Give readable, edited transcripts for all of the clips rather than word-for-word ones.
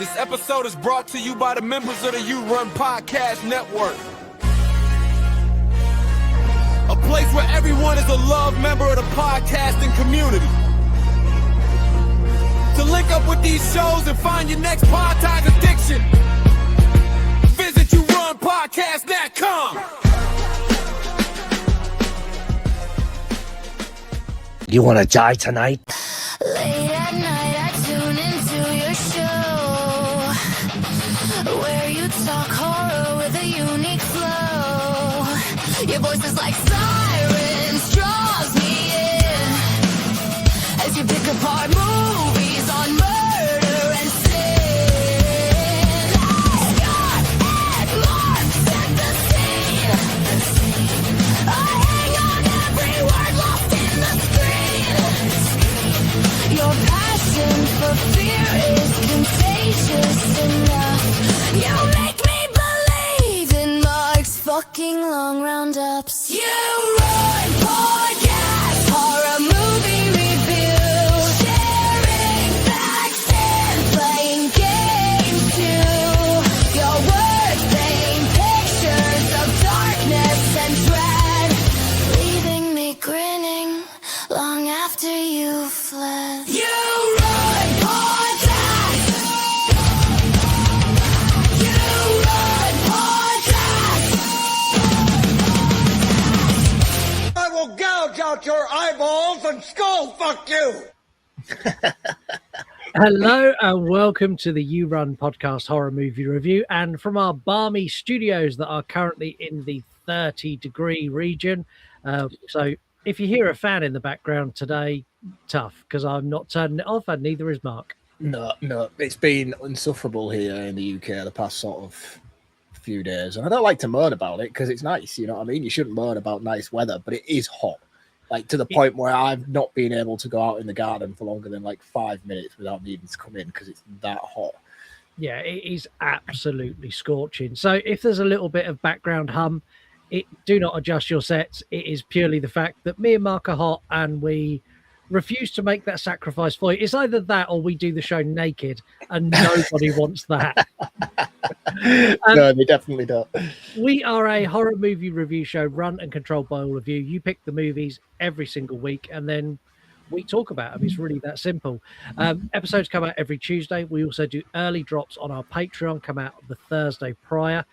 This episode is brought to you by the members of the You Run Podcast Network. A place where everyone is a loved member of the podcasting community. To link up with these shows and find your next podcast addiction, visit yourunpodcast.com. You want to die tonight? Late at night, I tune into your show, where you talk horror with a unique flow. Your voice is like sirens, draws me in, as you pick apart movies on murder and sin. Scott and Marc set the scene. I hang on every word lost in the screen. Your passion for fear is contagious enough. You make me believe in Marc's fucking long roundups. You run podcast, horror movie review, sharing facts and playing games too. Your words paint pictures of darkness and dread, leaving me grinning long after you fled. You run podcast. You run podcast. I will gouge out your eyeballs and skull fuck you! Hello and welcome to the You Run Podcast Horror Movie Review, and from our balmy studios that are currently in the 30-degree region. So if you hear a fan in the background today, tough, because I'm not turning it off and neither is Marc. No, it's been insufferable here in the UK the past sort of few days, and I don't like to moan about it because it's nice, you know what I mean? You shouldn't moan about nice weather, but it is hot, like to the point where I've not been able to go out in the garden for longer than like 5 minutes without needing to come in because it's that hot. Yeah, it is absolutely scorching. So if there's a little bit of background hum, do not adjust your sets. It is purely the fact that me and Marc are hot and we refuse to make that sacrifice for you. It's either that or we do the show naked, and nobody wants that. No, they definitely don't. We are a horror movie review show run and controlled by all of you. You pick the movies every single week and then we talk about them. It's really that simple. Episodes come out every Tuesday. We also do early drops on our Patreon, come out the Thursday prior.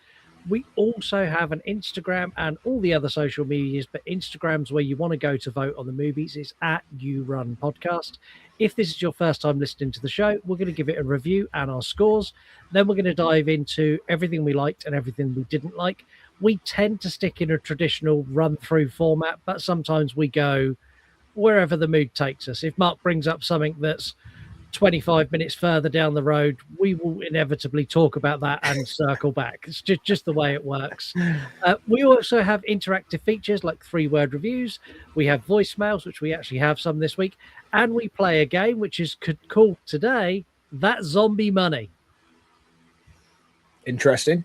We also have an Instagram and all the other social medias, but Instagram's where you want to go to vote on the movies. It's at You Run Podcast. If this is your first time listening to the show, we're going to give it a review and our scores. Then we're going to dive into everything we liked and everything we didn't like. We tend to stick in a traditional run-through format, but sometimes we go wherever the mood takes us. If Marc brings up something that's 25 minutes further down the road, we will inevitably talk about that and circle back. It's just the way it works. We also have interactive features like 3-word reviews. We have voicemails, which we actually have some this week, and we play a game which is called today That Zombie Money. Interesting.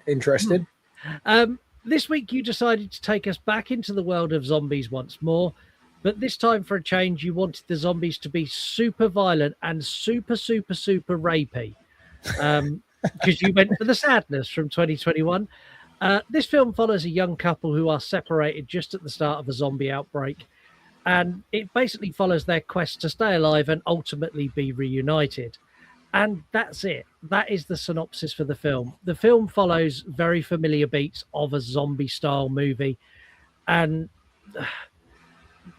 This week you decided to take us back into the world of zombies once more. But this time, for a change, you wanted the zombies to be super violent and super rapey. Because you went for the sadness from 2021. This film follows a young couple who are separated just at the start of a zombie outbreak. And it basically follows their quest to stay alive and ultimately be reunited. And that's it. That is the synopsis for the film. The film follows very familiar beats of a zombie-style movie. And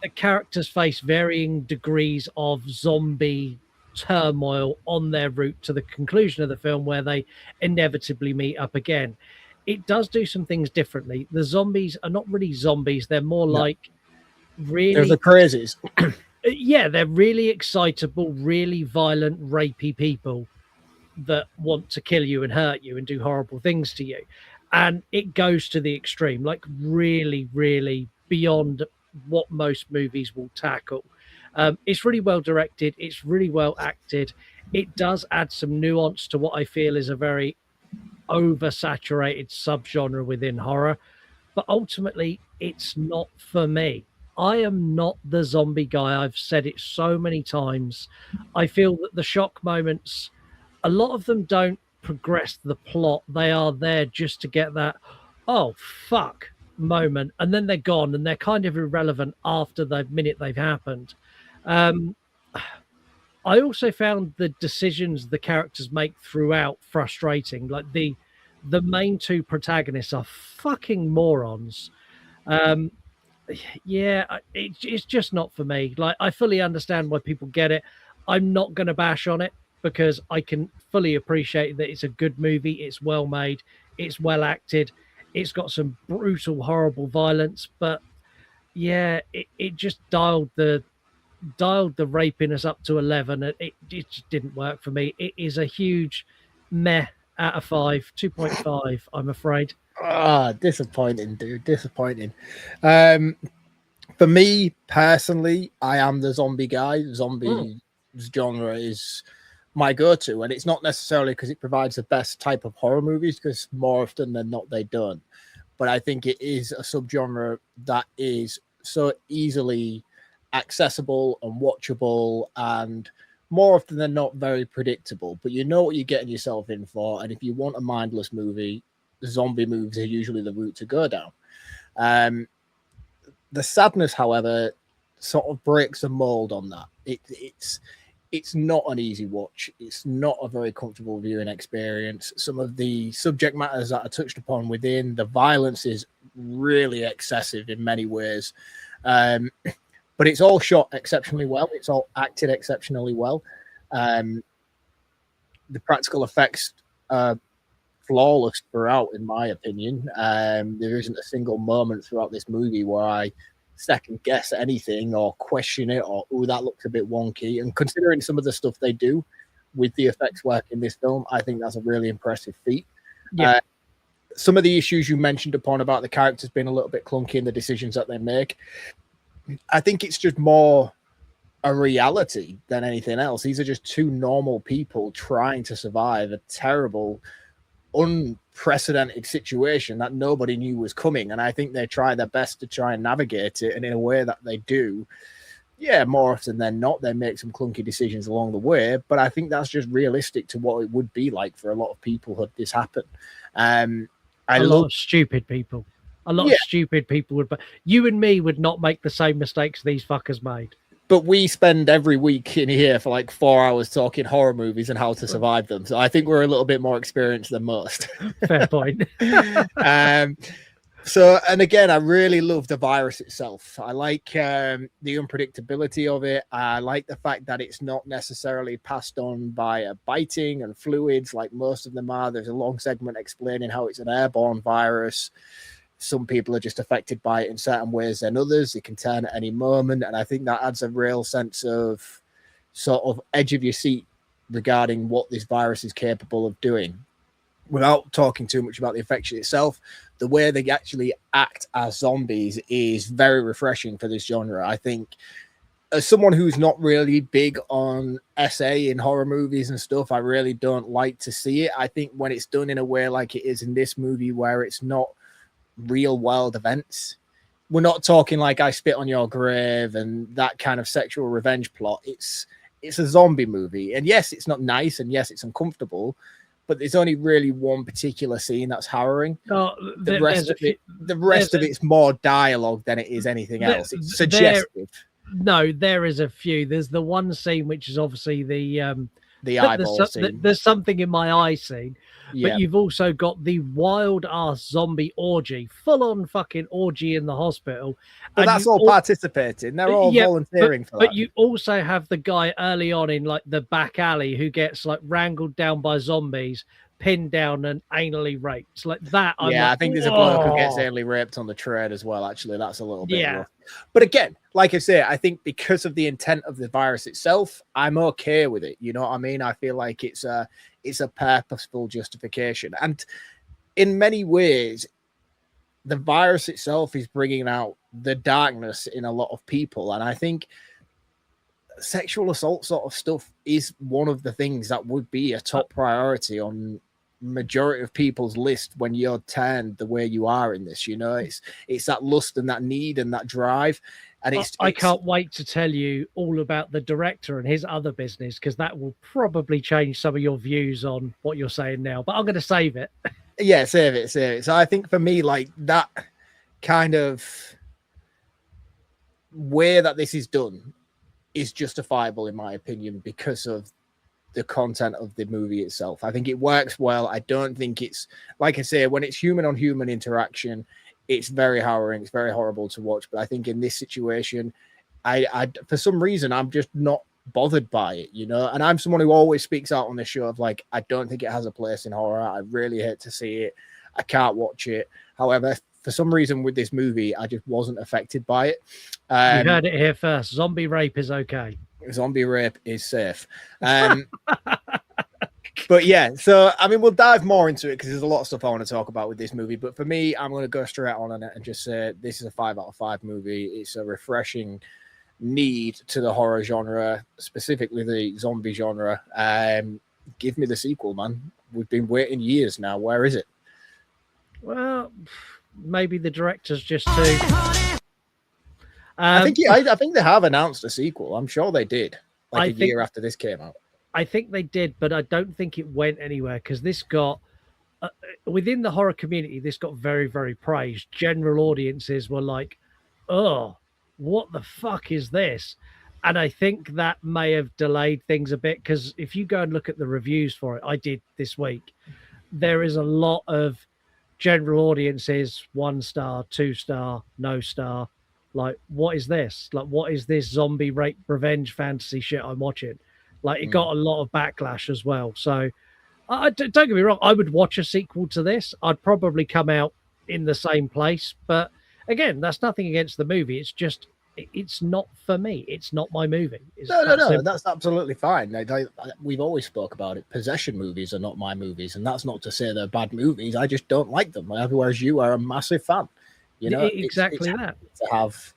the characters face varying degrees of zombie turmoil on their route to the conclusion of the film, where they inevitably meet up again. It does do some things differently. The zombies are not really zombies. They're more like really... They're the crazies. Yeah, they're really excitable, really violent, rapey people that want to kill you and hurt you and do horrible things to you. And it goes to the extreme, like really beyond what most movies will tackle. It's really well directed. It's really well acted. It does add some nuance to what I feel is a very oversaturated subgenre within horror. But ultimately, it's not for me. I am not the zombie guy. I've said it so many times. I feel that the shock moments, a lot of them don't progress the plot. They are there just to get that, oh, fuck moment. And then they're gone and they're kind of irrelevant after the minute they've happened. I also found the decisions the characters make throughout frustrating. Like the main two protagonists are fucking morons. It's just not for me. Like, I fully understand why people get it. I'm not going to bash on it because I can fully appreciate that it's a good movie. It's well made. It's well acted. It's got some brutal, horrible violence. But yeah, it just dialed the rapiness up to 11. It just didn't work for me. It is a huge meh out of 5, 2.5, I'm afraid. Disappointing, dude. Disappointing. For me personally, I am the zombie guy. Zombie genre is my go-to, and it's not necessarily because it provides the best type of horror movies, because more often than not they don't. But I think it is a subgenre that is so easily accessible and watchable, and more often than not very predictable. But you know what you're getting yourself in for, and if you want a mindless movie, zombie movies are usually the route to go down. The sadness, however, sort of breaks the mold on that. It's not an easy watch. It's not a very comfortable viewing experience. Some of the subject matters that are touched upon within, the violence is really excessive in many ways. But it's all shot exceptionally well. It's all acted exceptionally well. The practical effects are flawless throughout, in my opinion. There isn't a single moment throughout this movie where I second guess anything or question it or, oh, that looks a bit wonky. And considering some of the stuff they do with the effects work in this film, I think that's a really impressive feat. Yeah. Some of the issues you mentioned upon about the characters being a little bit clunky in the decisions that they make, I think it's just more a reality than anything else. These are just two normal people trying to survive a terrible, unprecedented situation that nobody knew was coming. And I think they try their best to try and navigate it. And in a way that they do, yeah, more often than not, they make some clunky decisions along the way. But I think that's just realistic to what it would be like for a lot of people had this happen. A lot of stupid people. A lot of stupid people would, but you and me would not make the same mistakes these fuckers made. But we spend every week in here for like 4 hours talking horror movies and how to survive them. So I think we're a little bit more experienced than most. Fair point. So, and again, I really love the virus itself. I like the unpredictability of it. I like the fact that it's not necessarily passed on by biting and fluids like most of them are. There's a long segment explaining how it's an airborne virus. Some people are just affected by it in certain ways than others. It can turn at any moment. And I think that adds a real sense of sort of edge of your seat regarding what this virus is capable of doing. Without talking too much about the infection itself, the way they actually act as zombies is very refreshing for this genre. I think as someone who's not really big on SA in horror movies and stuff, I really don't like to see it. I think when it's done in a way like it is in this movie, where it's not real world events, we're not talking like I spit on your grave and that kind of sexual revenge plot. It's a zombie movie, and yes, it's not nice, and yes, it's uncomfortable, but there's only really one particular scene that's harrowing. The rest of it's more dialogue than it is anything else. It's suggestive. There is a few. There's the one scene which is obviously the eyeball scene. There's something in my eye scene. But you've also got the wild ass zombie orgy, full on fucking orgy in the hospital. But that's all participating. They're all volunteering for that. But you also have the guy early on in like the back alley who gets like wrangled down by zombies, pinned down and anally raped. Like that. I think there's a bloke who gets anally raped on the train as well. Actually, that's a little bit rough. But again, like I say, I think because of the intent of the virus itself, I'm okay with it. You know what I mean? I feel like it's a purposeful justification. And in many ways, the virus itself is bringing out the darkness in a lot of people. And I think sexual assault sort of stuff is one of the things that would be a top priority on majority of people's list when you're turned the way you are in this. You know, it's that lust and that need and that drive. And I can't wait to tell you all about the director and his other business, because that will probably change some of your views on what you're saying now. But I'm going to save it. Yeah, save it. So I think for me, like, that kind of way that this is done is justifiable, in my opinion, because of the content of the movie itself. I think it works well. I don't think it's, like I say, when it's human on human interaction, it's very harrowing. It's very horrible to watch. But I think in this situation, I for some reason, I'm just not bothered by it, you know. And I'm someone who always speaks out on the show of, like, I don't think it has a place in horror. I really hate to see it. I can't watch it. However, for some reason with this movie, I just wasn't affected by it. You heard it here first. Zombie rape is okay. Zombie rape is safe. But yeah, so I mean, we'll dive more into it because there's a lot of stuff I want to talk about with this movie. But for me, I'm going to go straight on it and just say this is a 5 out of 5 movie. It's a refreshing need to the horror genre, specifically the zombie genre. Give me the sequel, man. We've been waiting years now. Where is it? Well, maybe the director's just too. I think they have announced a sequel. I'm sure they did, like a year after this came out. I think they did, but I don't think it went anywhere because this got within the horror community. This got very, very praised. General audiences were like, "Oh, what the fuck is this?" And I think that may have delayed things a bit because if you go and look at the reviews for it, I did this week. There is a lot of general audiences, 1 star, 2 star, no star. Like, what is this? Like, what is this zombie rape revenge fantasy shit I'm watching? Like, it got a lot of backlash as well. So, don't get me wrong, I would watch a sequel to this. I'd probably come out in the same place. But again, that's nothing against the movie. It's just, it's not for me. It's not my movie. No, that's absolutely fine. We've always spoke about it. Possession movies are not my movies. And that's not to say they're bad movies. I just don't like them. Whereas you are a massive fan. You know, exactly that. To have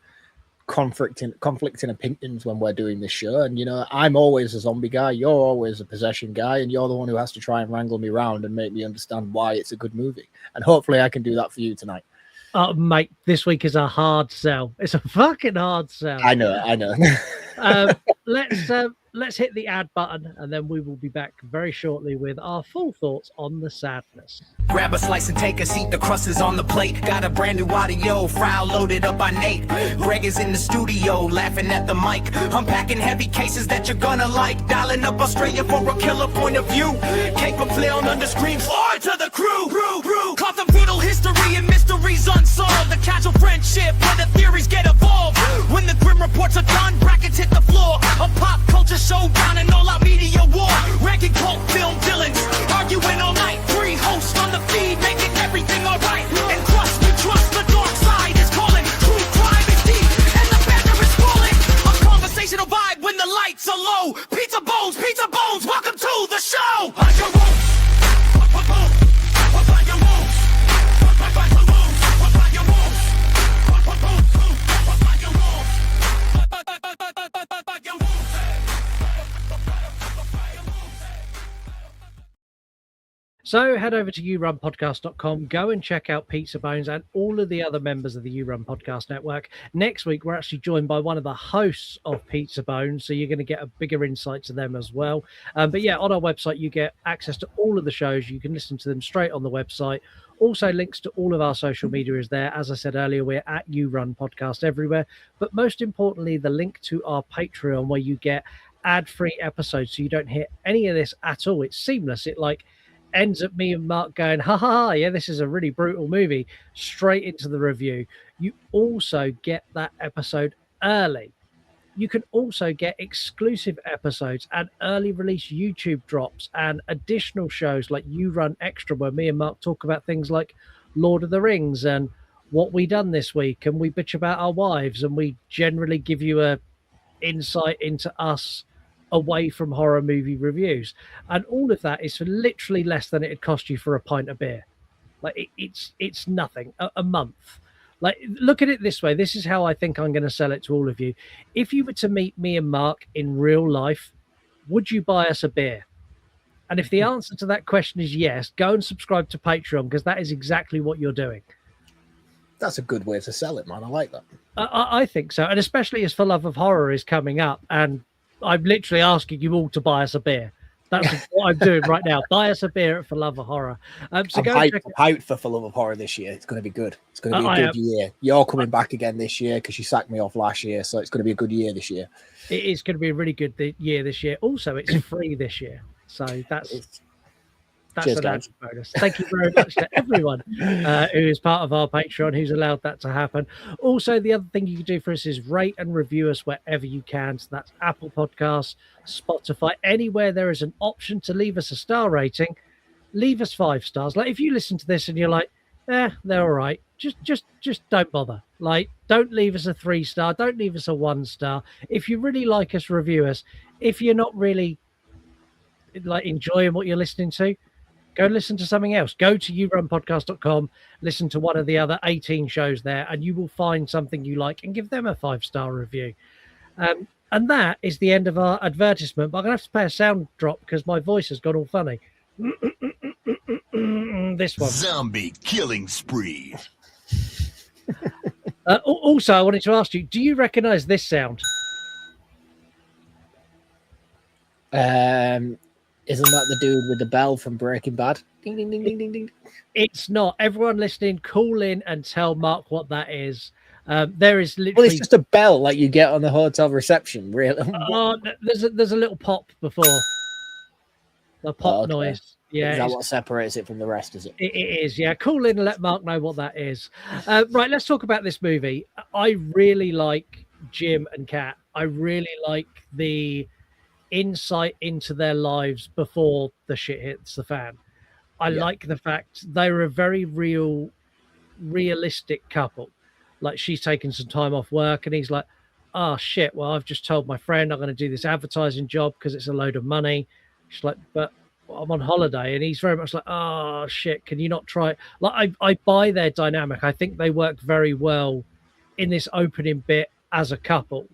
conflicting opinions when we're doing this show, and you know, I'm always a zombie guy, you're always a possession guy, and you're the one who has to try and wrangle me around and make me understand why it's a good movie. And hopefully, I can do that for you tonight. Mate, this week is a hard sell. It's a fucking hard sell. I know. Let's hit the ad button, and then we will be back very shortly with our full thoughts on the sadness. Grab a slice and take a seat, the crust is on the plate. Got a brand new audio file loaded up by Nate. Greg is in the studio, laughing at the mic. Unpacking heavy cases that you're gonna like. Dialing up Australia for a killer point of view. Capable on under screams, "Oi to the crew!" Caught the brutal history and mysteries unsolved. The casual friendship where the theories get evolved. When the grim reports are done, brackets hit the floor. A pop culture showdown and all-out media war. Ranking cult film villains, arguing all night. 3 hosts on the feed, making everything alright. And trust the dark side is calling. True crime is deep, and the banner is falling. A conversational vibe when the lights are low. Pizza bones, welcome to the show. So head over to yourunpodcast.com, go and check out Pizza Bones and all of the other members of the You Run Podcast Network. Next week, we're actually joined by one of the hosts of Pizza Bones, so you're going to get a bigger insight to them as well. But yeah, on our website, you get access to all of the shows. You can listen to them straight on the website. Also, links to all of our social media is there. As I said earlier, we're at You Run Podcast everywhere. But most importantly, the link to our Patreon, where you get ad-free episodes, so you don't hear any of this at all. It's seamless. It ends up me and Mark going, ha, yeah, this is a really brutal movie, straight into the review. You also get that episode early. You can also get exclusive episodes and early release YouTube drops and additional shows like You Run Extra, where me and Mark talk about things like Lord of the Rings and what we done this week, and we bitch about our wives, and we generally give you a insight into us away from horror movie reviews. And all of that is for literally less than it'd cost you for a pint of beer. Like, it's nothing. A month. Like, look at it this way. This is how I think I'm going to sell it to all of you. If you were to meet me and Mark in real life, would you buy us a beer? And if the answer to that question is yes, go and subscribe to Patreon, because that is exactly what you're doing. That's a good way to sell it, man. I like that. I think so, and especially as For Love of Horror is coming up, and I'm literally asking you all to buy us a beer. That's what I'm doing right now. Buy us a beer at For Love of Horror. So I'm go hyped for Love of Horror this year. It's going to be good. It's going to be a good year. You're coming back again this year because you sacked me off last year, so it's going to be a good year this year. It is going to be a really good year this year. Also, it's free this year, so that's Cheers, an guys. added bonus. Thank you very much to everyone who is part of our Patreon who's allowed that to happen. Also, the other thing you can do for us is rate and review us wherever you can. So that's Apple Podcasts, Spotify, anywhere there is an option to leave us a star rating. Leave us 5 stars. Like if you listen to this and you're like, they're all right. Just don't bother. Like, don't leave us a 3-star. Don't leave us a 1-star. If you really like us, review us. If you're not really like enjoying what you're listening to, go listen to something else. Go to yourunpodcast.com, listen to one of the other 18 shows there, and you will find something you like and give them a 5-star review. And that is the end of our advertisement. But I'm going to have to play a sound drop because my voice has gone all funny. This one. Zombie killing spree. Also, I wanted to ask you, do you recognize this sound? Isn't that the dude with the bell from Breaking Bad? Ding, ding, ding, ding, ding, ding. It's not. Everyone listening, call in and tell Mark what that is. There is literally... Well, it's just a bell like you get on the hotel reception, really. There's a little pop before. The pop noise. Yeah. Is that what separates it from the rest, is it? It is, yeah. Call in and let Mark know what that is. Right, let's talk about this movie. I really like Jim and Kat. I really like the insight into their lives before the shit hits the fan. I like the fact they're a very realistic couple. Like, she's taking some time off work and he's like, oh shit, well, I've just told my friend I'm going to do this advertising job because it's a load of money. She's like, but I'm on holiday. And he's very much like, oh shit, can you not try it? Like, I buy their dynamic. I think they work very well in this opening bit as a couple.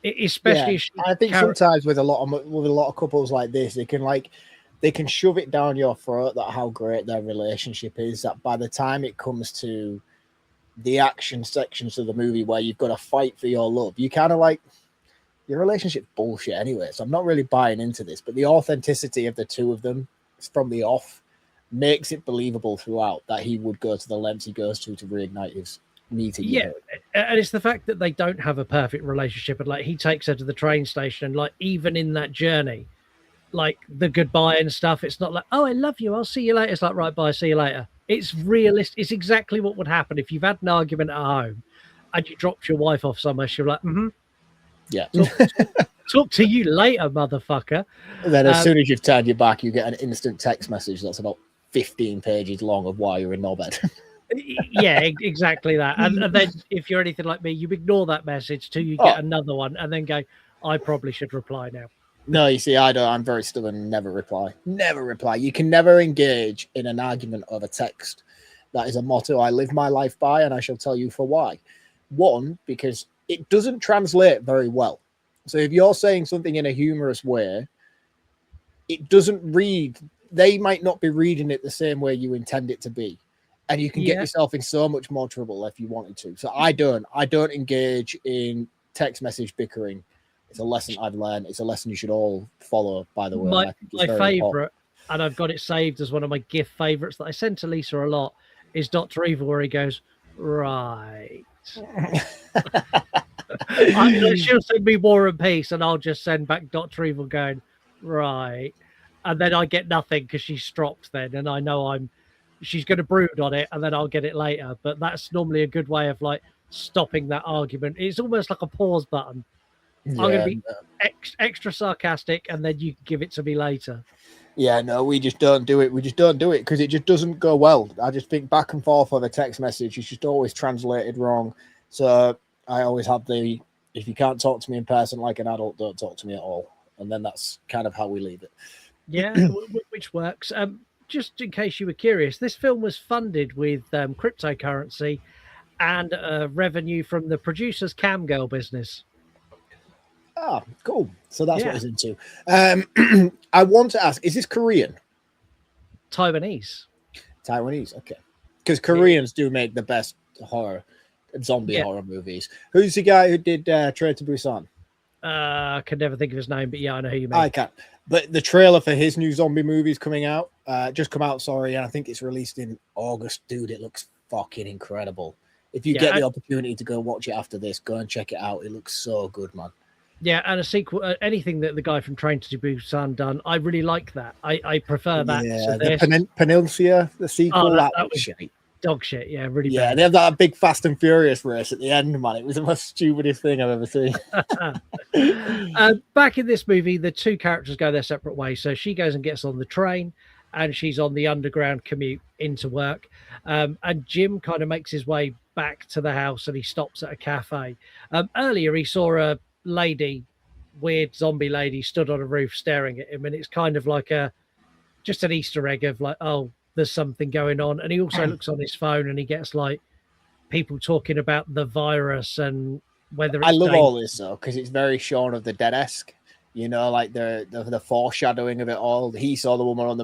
Especially, I think sometimes with a lot of couples like this, they can shove it down your throat that how great their relationship is. That by the time it comes to the action sections of the movie where you've got to fight for your love, you kind of like your relationship bullshit anyway. So I'm not really buying into this, but the authenticity of the two of them from the off makes it believable throughout that he would go to the lengths he goes to reignite his meeting. Yeah, and it's the fact that they don't have a perfect relationship, and like he takes her to the train station, and like even in that journey, like the goodbye and stuff, it's not like, oh, I love you, I'll see you later. It's like, right, bye, see you later. It's realistic. It's exactly what would happen if you've had an argument at home and you dropped your wife off somewhere. She'll be like, yeah, talk to you later, motherfucker. And then as soon as you've turned your back, you get an instant text message that's about 15 pages long of why you're in knobhead. Yeah, exactly that. And then if you're anything like me, you ignore that message till you get another one and then go, I probably should reply now. No, you see, I don't. I'm very stubborn. Never reply. Never reply. You can never engage in an argument over text. That is a motto I live my life by, and I shall tell you for why. One, because it doesn't translate very well. So if you're saying something in a humorous way, it doesn't read. They might not be reading it the same way you intend it to be. And you can get yourself in so much more trouble if you wanted to. So I don't engage in text message bickering. It's a lesson I've learned. It's a lesson you should all follow, by the way. My favorite, and I've got it saved as one of my GIF favorites that I send to Lisa a lot, is Dr. Evil, where he goes, right. She'll send me War and Peace, and I'll just send back Dr. Evil going, right. And then I get nothing because she's stropped then, and I know she's going to brood on it, and then I'll get it later. But that's normally a good way of like stopping that argument. It's almost like a pause button. Yeah, I'm going to be extra sarcastic, and then you can give it to me later. Yeah, no, we just don't do it. We just don't do it because it just doesn't go well. I just think back and forth on a text message, it's just always translated wrong. So I always have if you can't talk to me in person like an adult, don't talk to me at all. And then that's kind of how we leave it. Yeah, which works. Just in case you were curious, this film was funded with cryptocurrency and revenue from the producer's cam girl business. Ah, cool. So that's what it's into. I want to ask, is this Korean? Taiwanese. Okay. Because Koreans do make the best zombie horror movies. Who's the guy who did Train to Busan? I can never think of his name, but yeah, I know who you mean. I can't. But the trailer for his new zombie movie is coming out. Just come out, sorry, and I think it's released in August. Dude, it looks fucking incredible. If you get the opportunity to go watch it after this, go and check it out. It looks so good, man. Yeah, and a sequel, anything that the guy from Train to Busan done, I really like that. I prefer that. Yeah, the Peninsula, the sequel, that was shit. Dog shit, yeah, really yeah, bad. they have that big Fast and Furious race at the end, man. It was the most stupidest thing I've ever seen. Back in this movie, the two characters go their separate ways. So she goes and gets on the train, and she's on the underground commute into work. And Jim kind of makes his way back to the house, and he stops at a cafe. Earlier, he saw a weird zombie lady stood on a roof staring at him, and it's kind of like just an Easter egg of like, oh, there's something going on. And he also looks on his phone and he gets like people talking about the virus and whether it's I love all this though, because it's very Shaun of the Dead-esque, you know, like the foreshadowing of it all. He saw the woman on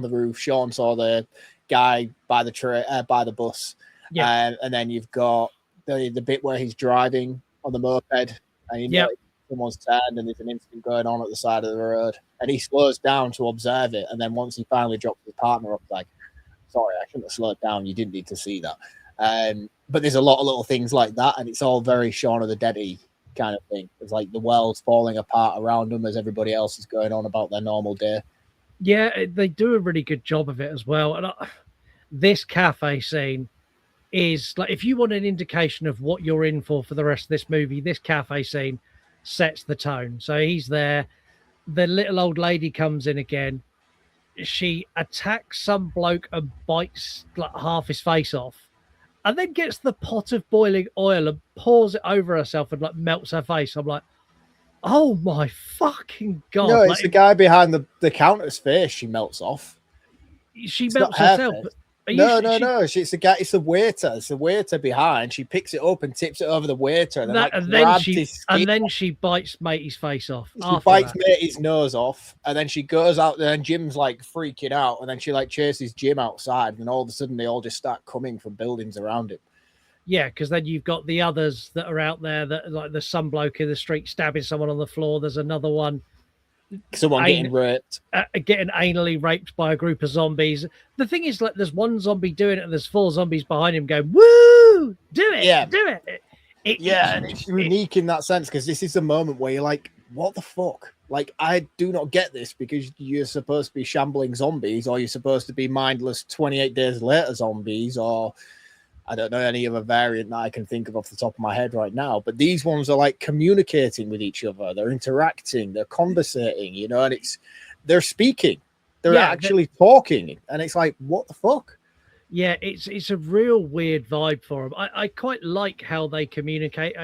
the roof. Shaun saw the guy by the bus. Yeah. And then you've got the bit where he's driving on the moped and you know someone's turned and there's an incident going on at the side of the road, and he slows down to observe it, and then once he finally drops his partner up, like, sorry, I shouldn't have slowed down, you didn't need to see that. But there's a lot of little things like that, and it's all very Shaun of the Dead-y kind of thing. It's like the world's falling apart around them as everybody else is going on about their normal day. Yeah, they do a really good job of it as well. And this cafe scene is like, if you want an indication of what you're in for the rest of this movie, this cafe scene sets the tone. So he's there, the little old lady comes in again, she attacks some bloke and bites like half his face off, and then gets the pot of boiling oil and pours it over herself and like melts her face. I'm like, oh my fucking god. No, it's like, the guy behind the counter's face she melts off. She melts herself. No. It's the guy. It's the waiter. It's the waiter behind. She picks it up and tips it over the waiter, and then she bites Matey's face off. She bites Matey's nose off, and then she goes out there, and Jim's like freaking out, and then she like chases Jim outside, and all of a sudden they all just start coming from buildings around him. Yeah, because then you've got the others that are out there that like there's some bloke in the street stabbing someone on the floor. There's another one. Someone getting raped. Getting anally raped by a group of zombies. The thing is, like, there's one zombie doing it and there's 4 zombies behind him going, woo, do it, do it. And it's unique in that sense, because this is the moment where you're like, what the fuck? Like, I do not get this, because you're supposed to be shambling zombies, or you're supposed to be mindless 28 days later zombies, or I don't know any other variant that I can think of off the top of my head right now, but these ones are like communicating with each other. They're interacting, they're conversating, you know, and they're speaking, they're actually talking, and it's like, what the fuck? Yeah, it's a real weird vibe for them. I quite like how they communicate.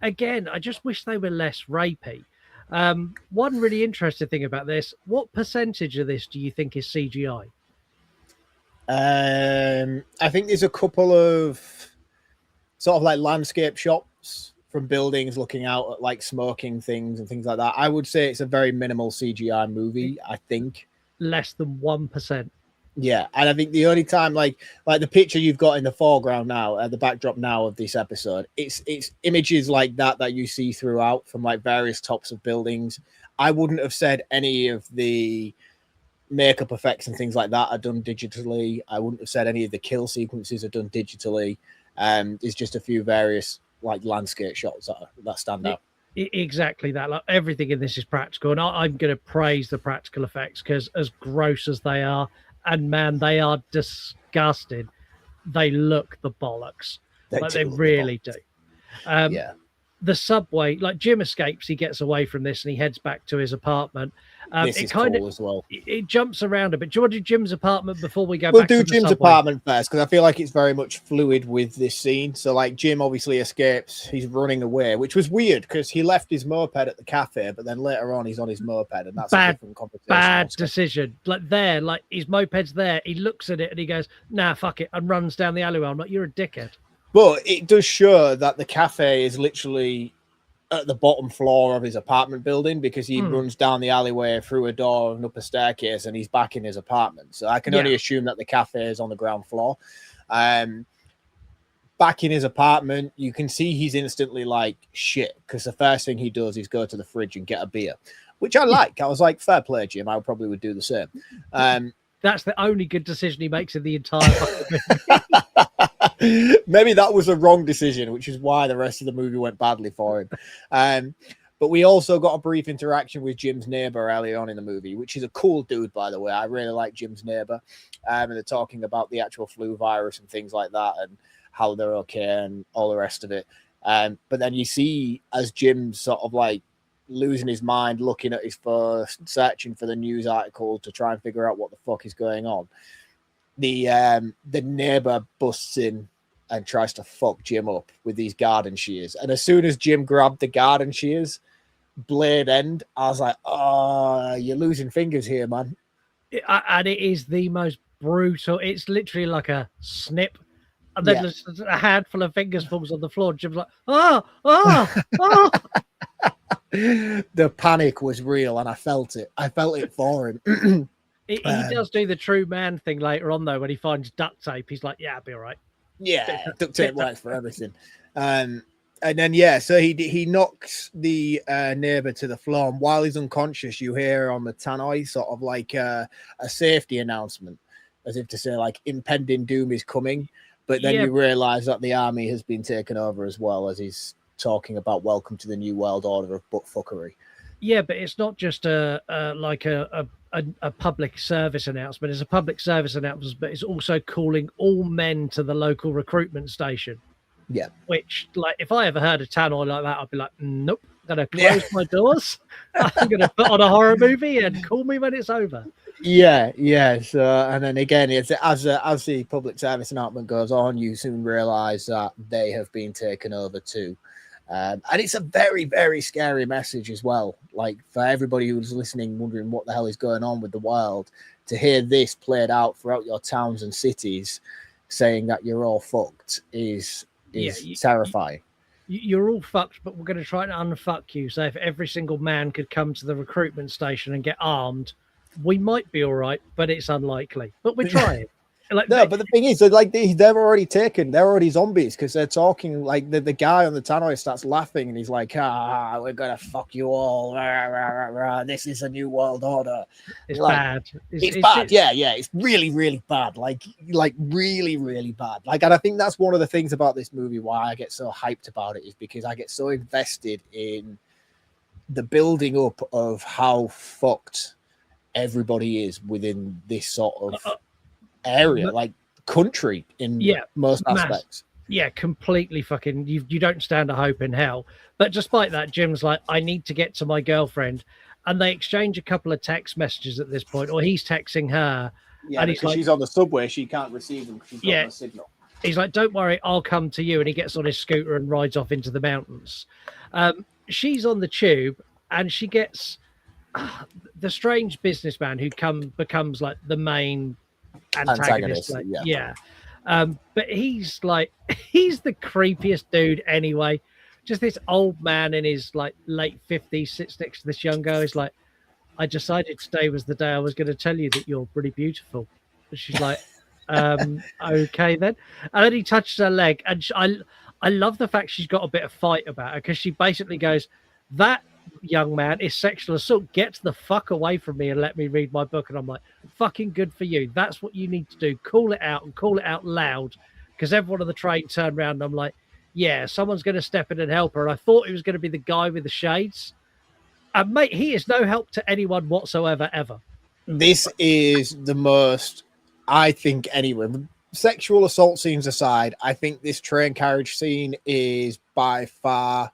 Again, I just wish they were less rapey. One really interesting thing about this, what percentage of this do you think is CGI? I think there's a couple of sort of like landscape shots from buildings looking out at like smoking things and things like that. I would say it's a very minimal CGI movie. I think less than 1%. Yeah, and I think the only time like the picture you've got in the foreground now, the backdrop now of this episode, it's images like that you see throughout from like various tops of buildings. I wouldn't have said any of the makeup effects and things like that are done digitally. I wouldn't have said any of the kill sequences are done digitally. There's just a few various like landscape shots that stand out. Exactly that. Like everything in this is practical, and I'm going to praise the practical effects, because as gross as they are, and man, they are disgusting, they look the bollocks. They really do. The subway, like Jim escapes, he gets away from this and he heads back to his apartment. This is cool as well. It jumps around a bit. Do you want to do Jim's apartment before we go We'll back do to the Jim's subway? apartment first, because I feel like it's very much fluid with this scene. So like Jim obviously escapes, he's running away, which was weird because he left his moped at the cafe, but then later on he's on his moped, and that's a different conversation. Bad decision. Like his moped's there, he looks at it and he goes, nah, fuck it, and runs down the alleyway. I'm like, you're a dickhead. But it does show that the cafe is literally at the bottom floor of his apartment building, because he runs down the alleyway through a door and up a staircase and he's back in his apartment. So I can only assume that the cafe is on the ground floor. But back in his apartment, you can see he's instantly like shit, because the first thing he does is go to the fridge and get a beer, which I like. I was like, fair play, Jim. I probably would do the same. That's the only good decision he makes in the entire fucking movie. Maybe that was a wrong decision, which is why the rest of the movie went badly for him. But we also got a brief interaction with Jim's neighbor early on in the movie, which is a cool dude, by the way. I really like Jim's neighbor. And they're talking about the actual flu virus and things like that and how they're okay and all the rest of it. But then you see as Jim's sort of like losing his mind, looking at his phone, searching for the news article to try and figure out what the fuck is going on. The neighbor busts in and tries to fuck Jim up with these garden shears. And as soon as Jim grabbed the garden shears, blade end, I was like, oh, you're losing fingers here, man. And it is the most brutal. It's literally like a snip. And then there's a handful of fingers falls on the floor. Jim's like, oh. The panic was real, and I felt it. I felt it for him. He does do the true man thing later on, though, when he finds duct tape. He's like, yeah, I'll be all right. Yeah, duct tape works for everything. And then, so he knocks the neighbor to the floor, and while he's unconscious, you hear on the tannoy sort of like a safety announcement, as if to say, like, impending doom is coming. But then you realize that the army has been taken over as well, as he's talking about welcome to the new world order of buttfuckery. Yeah, but it's not just a public service announcement. It's a public service announcement, but it's also calling all men to the local recruitment station. Yeah. Which, like, if I ever heard a tannoy like that, I'd be like, nope, I'm going to close my doors. I'm going to put on a horror movie and call me when it's over. Yeah. So, and then again, it's as the public service announcement goes on, you soon realize that they have been taken over too. And it's a very, very scary message as well. Like, for everybody who's listening, wondering what the hell is going on with the world, to hear this played out throughout your towns and cities, saying that you're all fucked is terrifying. You're all fucked, but we're going to try and unfuck you. So if every single man could come to the recruitment station and get armed, we might be all right, but it's unlikely. But we're trying. Like, no, but the thing is, like, they're already taken. They're already zombies, because they're talking like the guy on the tannoy starts laughing, and he's like, we're gonna fuck you all. Rah, rah, rah, rah. This is a new world order. It's like, bad. It's bad. Yeah. It's really, really bad. Like really, really bad. Like, and I think that's one of the things about this movie why I get so hyped about it, is because I get so invested in the building up of how fucked everybody is within this sort of area, like country in most aspects. Yeah, completely fucking. You don't stand a hope in hell. But despite that, Jim's like, I need to get to my girlfriend, and they exchange a couple of text messages at this point, or he's texting her. Yeah, and because she's on the subway, she can't receive them because she's got no signal. He's like, don't worry, I'll come to you, and he gets on his scooter and rides off into the mountains. She's on the tube, and she gets the strange businessman who becomes like the main antagonist. Like, but he's like, he's the creepiest dude anyway. Just this old man in his like late 50s sits next to this young girl. He's like, I decided today was the day I was going to tell you that you're pretty beautiful. And she's like, okay then. And then he touches her leg, and I love the fact she's got a bit of fight about her, because she basically goes, that young man is sexual assault. Get the fuck away from me and let me read my book. And I'm like, fucking good for you. That's what you need to do. Call it out, and call it out loud, because everyone on the train turned around and I'm like, yeah, someone's going to step in and help her. And I thought it was going to be the guy with the shades. And mate, he is no help to anyone whatsoever, ever. This is the most, I think, anyway, sexual assault scenes aside, I think this train carriage scene is by far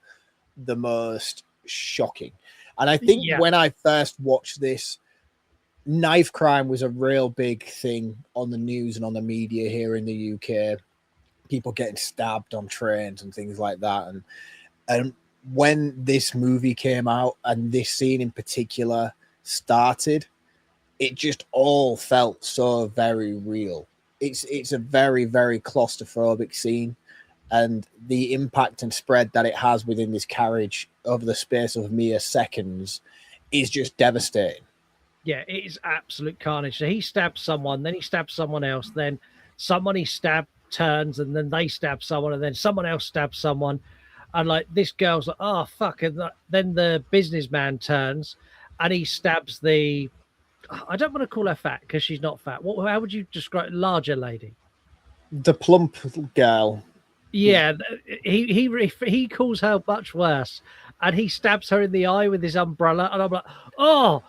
the most shocking. And I think when I first watched this, knife crime was a real big thing on the news and on the media here in the UK. People getting stabbed on trains and things like that. And when this movie came out and this scene in particular started, it just all felt so very real. It's a very, very claustrophobic scene, and the impact and spread that it has within this carriage over the space of mere seconds is just devastating. Yeah, it is absolute carnage. So he stabs someone, then he stabs someone else, then someone he stabbed turns, and then they stab someone, and then someone else stabs someone, and like this girl's like, oh fuck, and then the businessman turns and he stabs the, I don't want to call her fat because she's not fat. How would you describe larger lady? The plump girl. Yeah, he calls her much worse, and he stabs her in the eye with his umbrella, and I'm like, oh,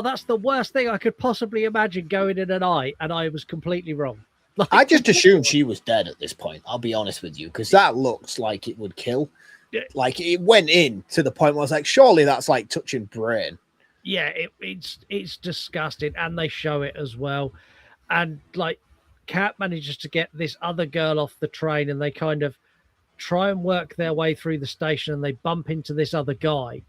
that's the worst thing I could possibly imagine going in an eye, and I was completely wrong. Like, I just assumed she was dead at this point. I'll be honest with you, because that looks like it would kill. Like it went in to the point where I was like, surely that's like touching brain. Yeah, it's disgusting, and they show it as well, and like Kat manages to get this other girl off the train, and they kind of try and work their way through the station, and they bump into this other guy,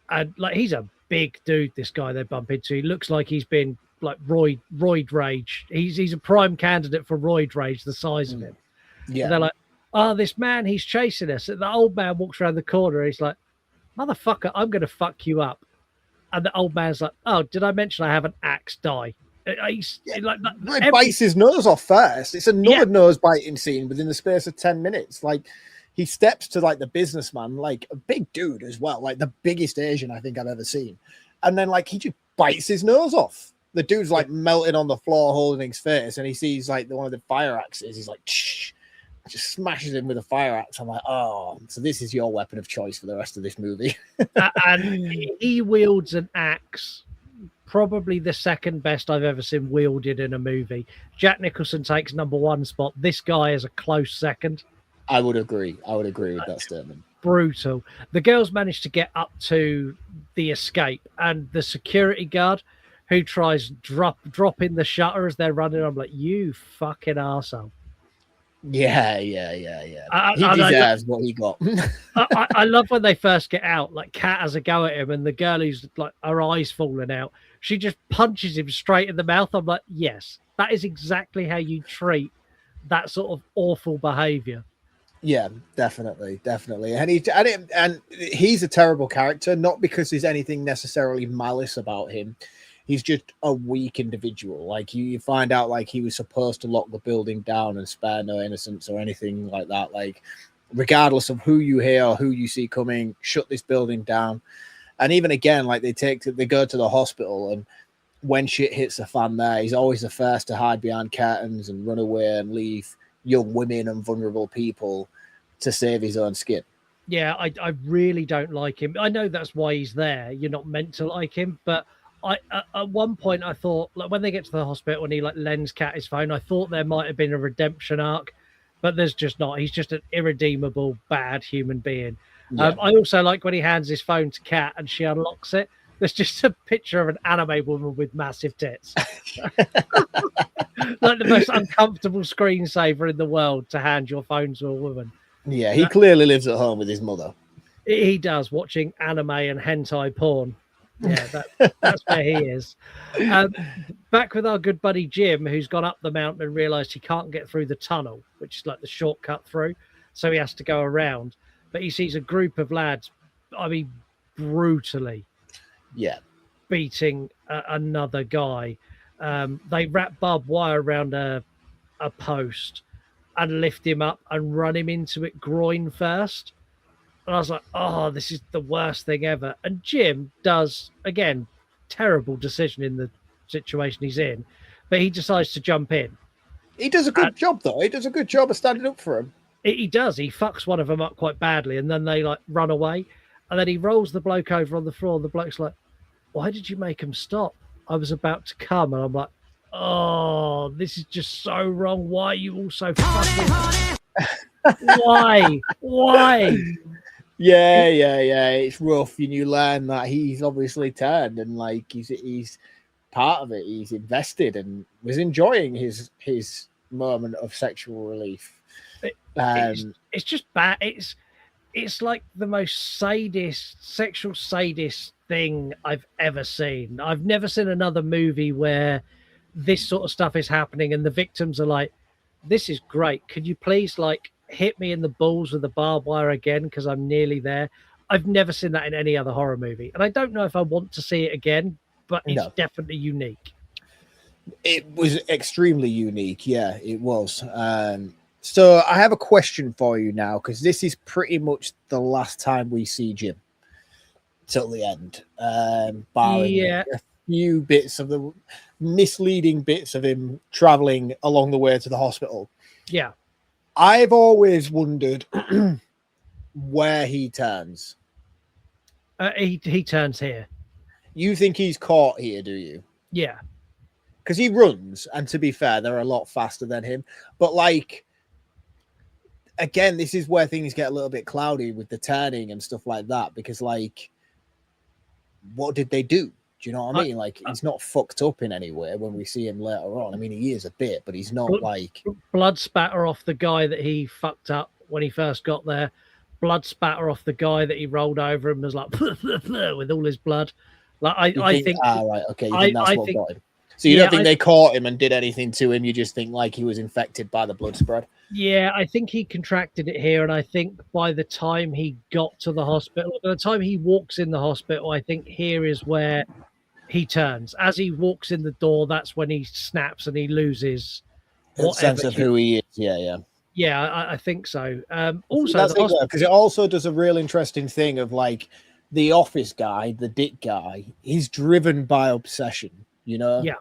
and like he's a big dude. This guy they bump into, he looks like he's been like roid rage. He's a prime candidate for roid rage, the size of him. Yeah, and they're like, oh, this man, he's chasing us. And the old man walks around the corner. He's like, motherfucker, I'm gonna fuck you up. And the old man's like, oh, did I mention I have an axe? Die. He's like that. He bites his nose off first. It's another nose biting scene within the space of 10 minutes. Like he steps to like the businessman, like a big dude as well, like the biggest Asian I think I've ever seen. And then like he just bites his nose off. The dude's like melting on the floor, holding his face, and he sees like one of the fire axes. He's like, shh, just smashes him with a fire axe. I'm like, oh, so this is your weapon of choice for the rest of this movie. And he wields an axe, probably the second best I've ever seen wielded in a movie. Jack Nicholson takes #1 spot. This guy is a close second. I would agree with that statement. Brutal. The girls manage to get up to the escape, and the security guard who tries dropping the shutter as they're running, I'm like, you fucking arsehole. Yeah. He deserves what he got. I love when they first get out, like Kat has a go at him, and the girl who's like her eyes falling out, she just punches him straight in the mouth. I'm like, yes, that is exactly how you treat that sort of awful behavior. Yeah, definitely. And he's a terrible character, not because there's anything necessarily malice about him. He's just a weak individual. Like you find out like he was supposed to lock the building down and spare no innocence or anything like that. Like regardless of who you hear or who you see coming, shut this building down. And even again, like they go to the hospital, and when shit hits the fan there, he's always the first to hide behind curtains and run away and leave young women and vulnerable people to save his own skin. Yeah, I really don't like him. I know that's why he's there. You're not meant to like him, but at one point I thought, like when they get to the hospital and he like lends Kat his phone, I thought there might have been a redemption arc, but there's just not. He's just an irredeemable bad human being. Yeah. I also like when he hands his phone to Kat and she unlocks it. There's just a picture of an anime woman with massive tits. Like the most uncomfortable screensaver in the world to hand your phone to a woman. Yeah, he clearly lives at home with his mother. He does, watching anime and hentai porn. Yeah, that's where he is. Back with our good buddy Jim, who's gone up the mountain and realised he can't get through the tunnel, which is like the shortcut through, so he has to go around. But he sees a group of lads, I mean, brutally beating another guy. They wrap barbed wire around a post and lift him up and run him into it groin first. And I was like, oh, this is the worst thing ever. And Jim does, again, terrible decision in the situation he's in, but he decides to jump in. He does a good job, though. He does a good job of standing up for him. He does. He fucks one of them up quite badly, and then they like run away. And then he rolls the bloke over on the floor. And the bloke's like, why did you make him stop? I was about to come. And I'm like, oh, this is just so wrong. Why are you all so fucking... Why? Yeah. It's rough. And you learn that he's obviously turned, and like he's part of it. He's invested and was enjoying his moment of sexual relief. It's just bad. It's like the most sexual sadist thing I've ever seen. I've never seen another movie where this sort of stuff is happening and the victims are like, this is great. Could you please like hit me in the balls with the barbed wire again? Because I'm nearly there. I've never seen that in any other horror movie. And I don't know if I want to see it again, but it's definitely unique. It was extremely unique. Yeah, it was. So I have a question for you now, because this is pretty much the last time we see Jim till the end, barring Yeah. a few bits of the misleading bits of him traveling along the way to the hospital. Yeah. I've always wondered where he turns. He turns here. You think he's caught here, do you? Yeah. Because he runs, and to be fair, they're a lot faster than him. But like, again, this is where things get a little bit cloudy with the turning and stuff like that. Because like, what did they do? Do you know what I mean? Like, he's not fucked up in any way when we see him later on. I mean, he is a bit, but he's not like blood spatter off the guy that he fucked up when he first got there. Blood spatter off the guy that he rolled over and was like with all his blood. Like I think right, okay, you think that's what got him. So you Yeah, don't think they caught him and did anything to him? You just think like he was infected by the blood spread? Yeah, I think he contracted it here, and I think by the time he got to the hospital, by the time he walks in the hospital, I think here is where he turns. As he walks in the door, that's when he snaps and he loses A sense of who he is. Yeah. Yeah, I think so. Also, because it also does a real interesting thing of like the office guy, the dick guy, he's driven by obsession, you know? Yeah.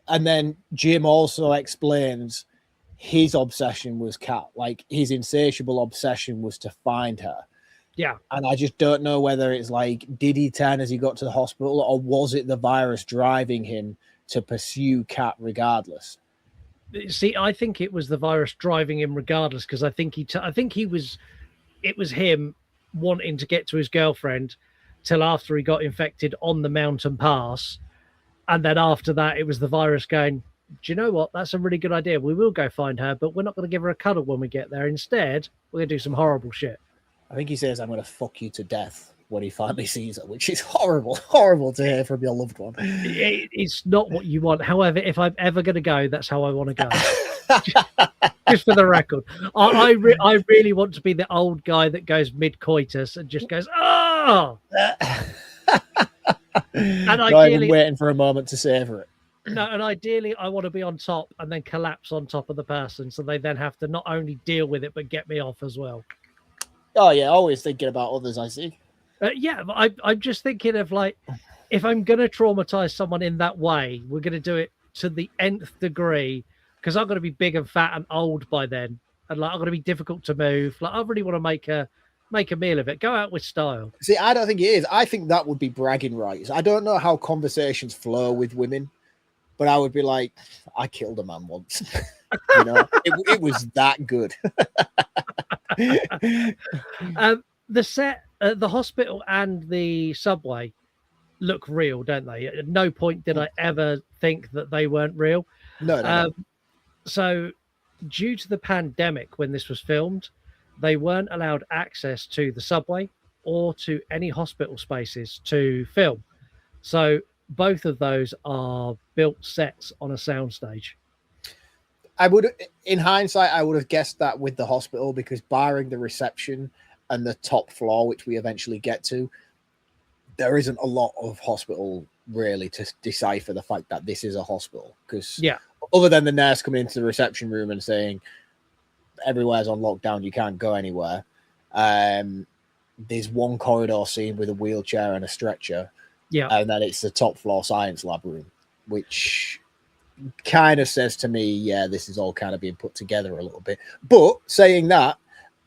And then Jim also explains his obsession was Kat, like his insatiable obsession was to find her. Yeah. And I just don't know whether it's like, did he turn as he got to the hospital, or was it the virus driving him to pursue Kat regardless? See, I think it was the virus driving him regardless, because I think it was him wanting to get to his girlfriend till after he got infected on the mountain pass. And then after that, it was the virus going, do you know what? That's a really good idea. We will go find her, but we're not going to give her a cuddle when we get there. Instead, we're going to do some horrible shit. I think he says, I'm going to fuck you to death when he finally sees her, which is horrible to hear from your loved one. It's not what you want. However, if I'm ever going to go, that's how I want to go. Just for the record. I really want to be the old guy that goes mid-coitus and just goes, oh! And not even waiting for a moment to savor it. No, and ideally I want to be on top and then collapse on top of the person, so they then have to not only deal with it, but get me off as well. Oh, yeah, always thinking about others, I see. Yeah, I'm just thinking of like, if I'm going to traumatize someone in that way, we're going to do it to the nth degree, because I'm going to be big and fat and old by then. And like, I'm going to be difficult to move. Like, I really want to make a meal of it. Go out with style. See, I don't think it is. I think that would be bragging rights. I don't know how conversations flow with women, but I would be like, I killed a man once. You know, it was that good. The set, the hospital and the subway look real, don't they? At no point did I ever think that they weren't real. No. So due to the pandemic, when this was filmed, they weren't allowed access to the subway or to any hospital spaces to film. So both of those are built sets on a soundstage. I would, in hindsight, I would have guessed that with the hospital, because barring the reception and the top floor, which we eventually get to, there isn't a lot of hospital really to decipher the fact that this is a hospital. Because other than the nurse coming into the reception room and saying everywhere's on lockdown, you can't go anywhere. There's one corridor scene with a wheelchair and a stretcher. Yeah. And then it's the top floor science lab room, which kind of says to me, yeah, this is all kind of being put together a little bit. But saying that,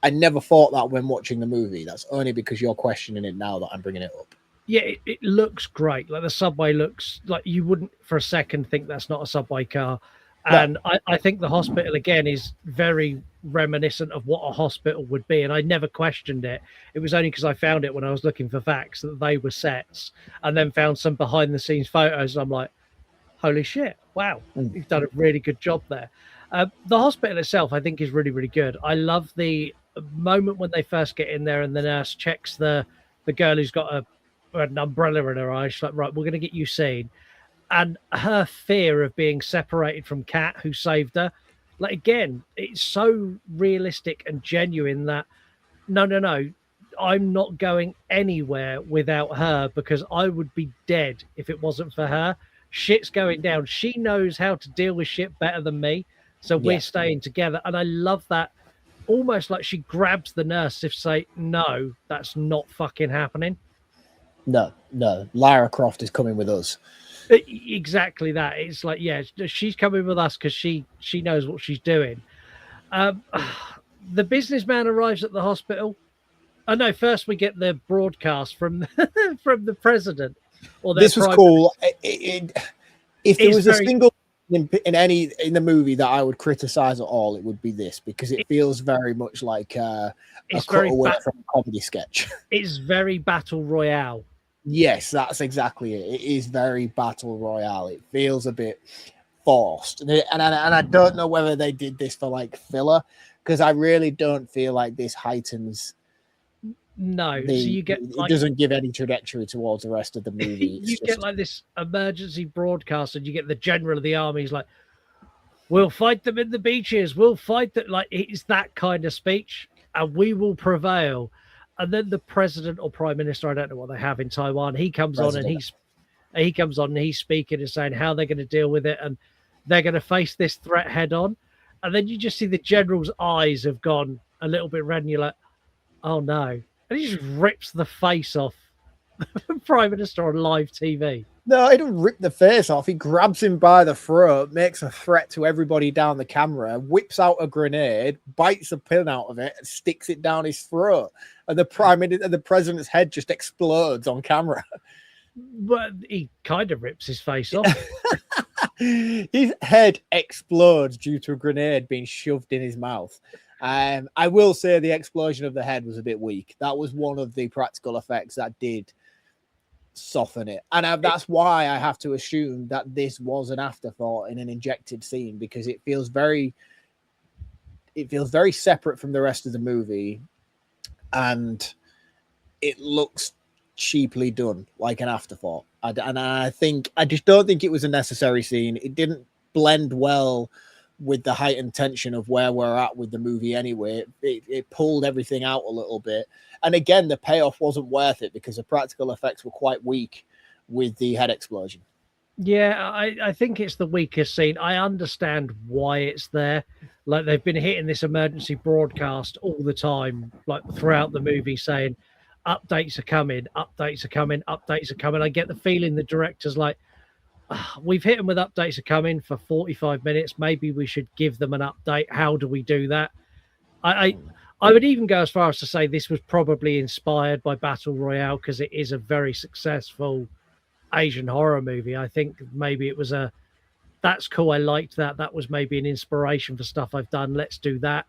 I never thought that when watching the movie. That's only because you're questioning it now that I'm bringing it up. Yeah, it looks great. Like the subway looks like you wouldn't for a second think that's not a subway car. And no. I think the hospital, again, is very reminiscent of what a hospital would be. And I never questioned it. It was only because I found it when I was looking for facts that they were sets, and then found some behind the scenes photos. And I'm like, holy shit, wow, you've done a really good job there. The hospital itself, I think, is really, really good. I love the moment when they first get in there and the nurse checks the girl who's got an umbrella in her eye. She's like, right, we're going to get you seen. And her fear of being separated from Kat, who saved her. Like, again, it's so realistic and genuine that, no, I'm not going anywhere without her, because I would be dead if it wasn't for her. shit's going down. She knows how to deal with shit better than me. So we're staying together. And I love that. Almost like she grabs the nurse if say, no, that's not fucking happening. No. Lara Croft is coming with us. Exactly that. It's like, yeah, she's coming with us because she knows what she's doing. The businessman arrives at the hospital. Oh no! First, we get the broadcast from from the president. Or this was cool. If there was a single in the movie that I would criticize at all, it would be this, because it feels very much like a cutaway from a comedy sketch. It's very battle royale. Yes, that's exactly it. It is very battle royale. It feels a bit forced, and I don't know whether they did this for like filler, because I really don't feel like this heightens. No, so you get it doesn't give any trajectory towards the rest of the movie. You get like this emergency broadcast, and you get the general of the army. He's like, "We'll fight them in the beaches. We'll fight them." Like, it's that kind of speech, and we will prevail. And then the president or prime minister, I don't know what they have in Taiwan, he comes on and he's speaking and saying how they're going to deal with it, and they're going to face this threat head on. And then you just see the general's eyes have gone a little bit red, and you're like, "Oh no." And he just rips the face off the Prime Minister on live TV. No, he doesn't rip the face off. He grabs him by the throat, makes a threat to everybody down the camera, whips out a grenade, bites a pin out of it, and sticks it down his throat. And the president's head just explodes on camera. But he kind of rips his face off. His head explodes due to a grenade being shoved in his mouth. I will say the explosion of the head was a bit weak. That was one of the practical effects that did soften it. And that's why I have to assume that this was an afterthought in an injected scene, because it feels very separate from the rest of the movie, and it looks cheaply done, like an afterthought. I just don't think it was a necessary scene. It didn't blend well with the heightened tension of where we're at with the movie anyway. It pulled everything out a little bit. And again, the payoff wasn't worth it because the practical effects were quite weak with the head explosion. Yeah, I think it's the weakest scene. I understand why it's there. Like, they've been hitting this emergency broadcast all the time, like throughout the movie, saying updates are coming, updates are coming, updates are coming. I get the feeling the director's like, we've hit them with updates are coming for 45 minutes. Maybe we should give them an update. How do we do that? I would even go as far as to say this was probably inspired by Battle Royale, because it is a very successful Asian horror movie. I think maybe it was that's cool. I liked that. That was maybe an inspiration for stuff I've done. Let's do that.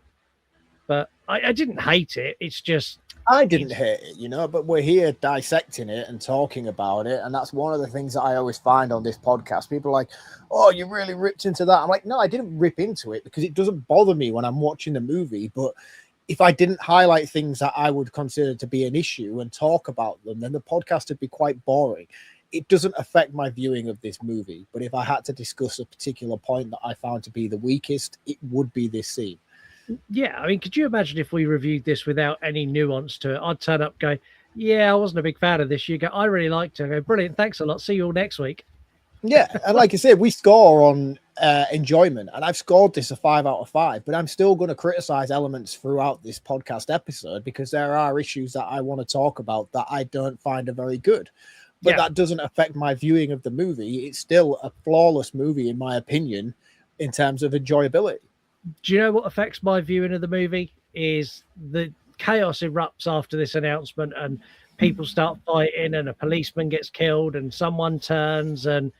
But I didn't hate it. It's just, I didn't hate it, but we're here dissecting it and talking about it. And that's one of the things that I always find on this podcast. People are like, "Oh, you really ripped into that." I'm like, no, I didn't rip into it, because it doesn't bother me when I'm watching the movie. But if I didn't highlight things that I would consider to be an issue and talk about them, then the podcast would be quite boring. It doesn't affect my viewing of this movie. But if I had to discuss a particular point that I found to be the weakest, it would be this scene. Yeah, I mean, could you imagine if we reviewed this without any nuance to it? I'd turn up, go, "Yeah, I wasn't a big fan of this." You go, "I really liked it." I go, "Brilliant, thanks a lot. See you all next week." Yeah, and like I said, we score on enjoyment, and I've scored this a 5 out of 5. But I'm still going to criticize elements throughout this podcast episode, because there are issues that I want to talk about that I don't find are very good. But that doesn't affect my viewing of the movie. It's still a flawless movie, in my opinion, in terms of enjoyability. Do you know what affects my viewing of the movie? Is the chaos erupts after this announcement, and people start fighting, and a policeman gets killed, and someone turns, and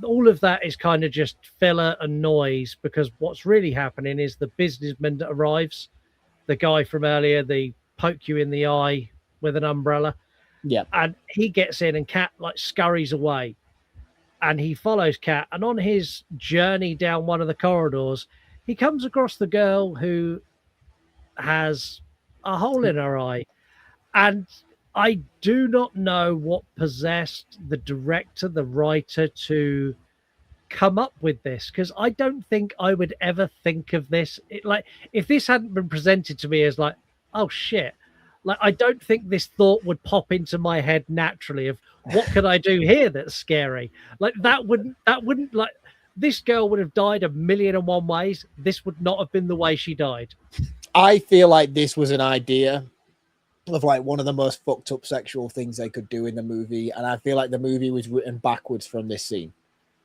all of that is kind of just filler and noise, because what's really happening is the businessman that arrives, the guy from earlier, the poke you in the eye with an umbrella. Yeah. And he gets in, and Kat like scurries away, and he follows Kat. And on his journey down one of the corridors, he comes across the girl who has a hole in her eye. And I do not know what possessed the director, the writer, to come up with this, because I don't think I would ever think of this. Like, if this hadn't been presented to me as like, "Oh shit, Like, I don't think this thought would pop into my head naturally of what could I do here that's scary. Like that wouldn't like this girl would have died 1,000,001 ways. This would not have been the way she died. I feel like this was an idea of like one of the most fucked up sexual things they could do in the movie, and I feel like the movie was written backwards from this scene.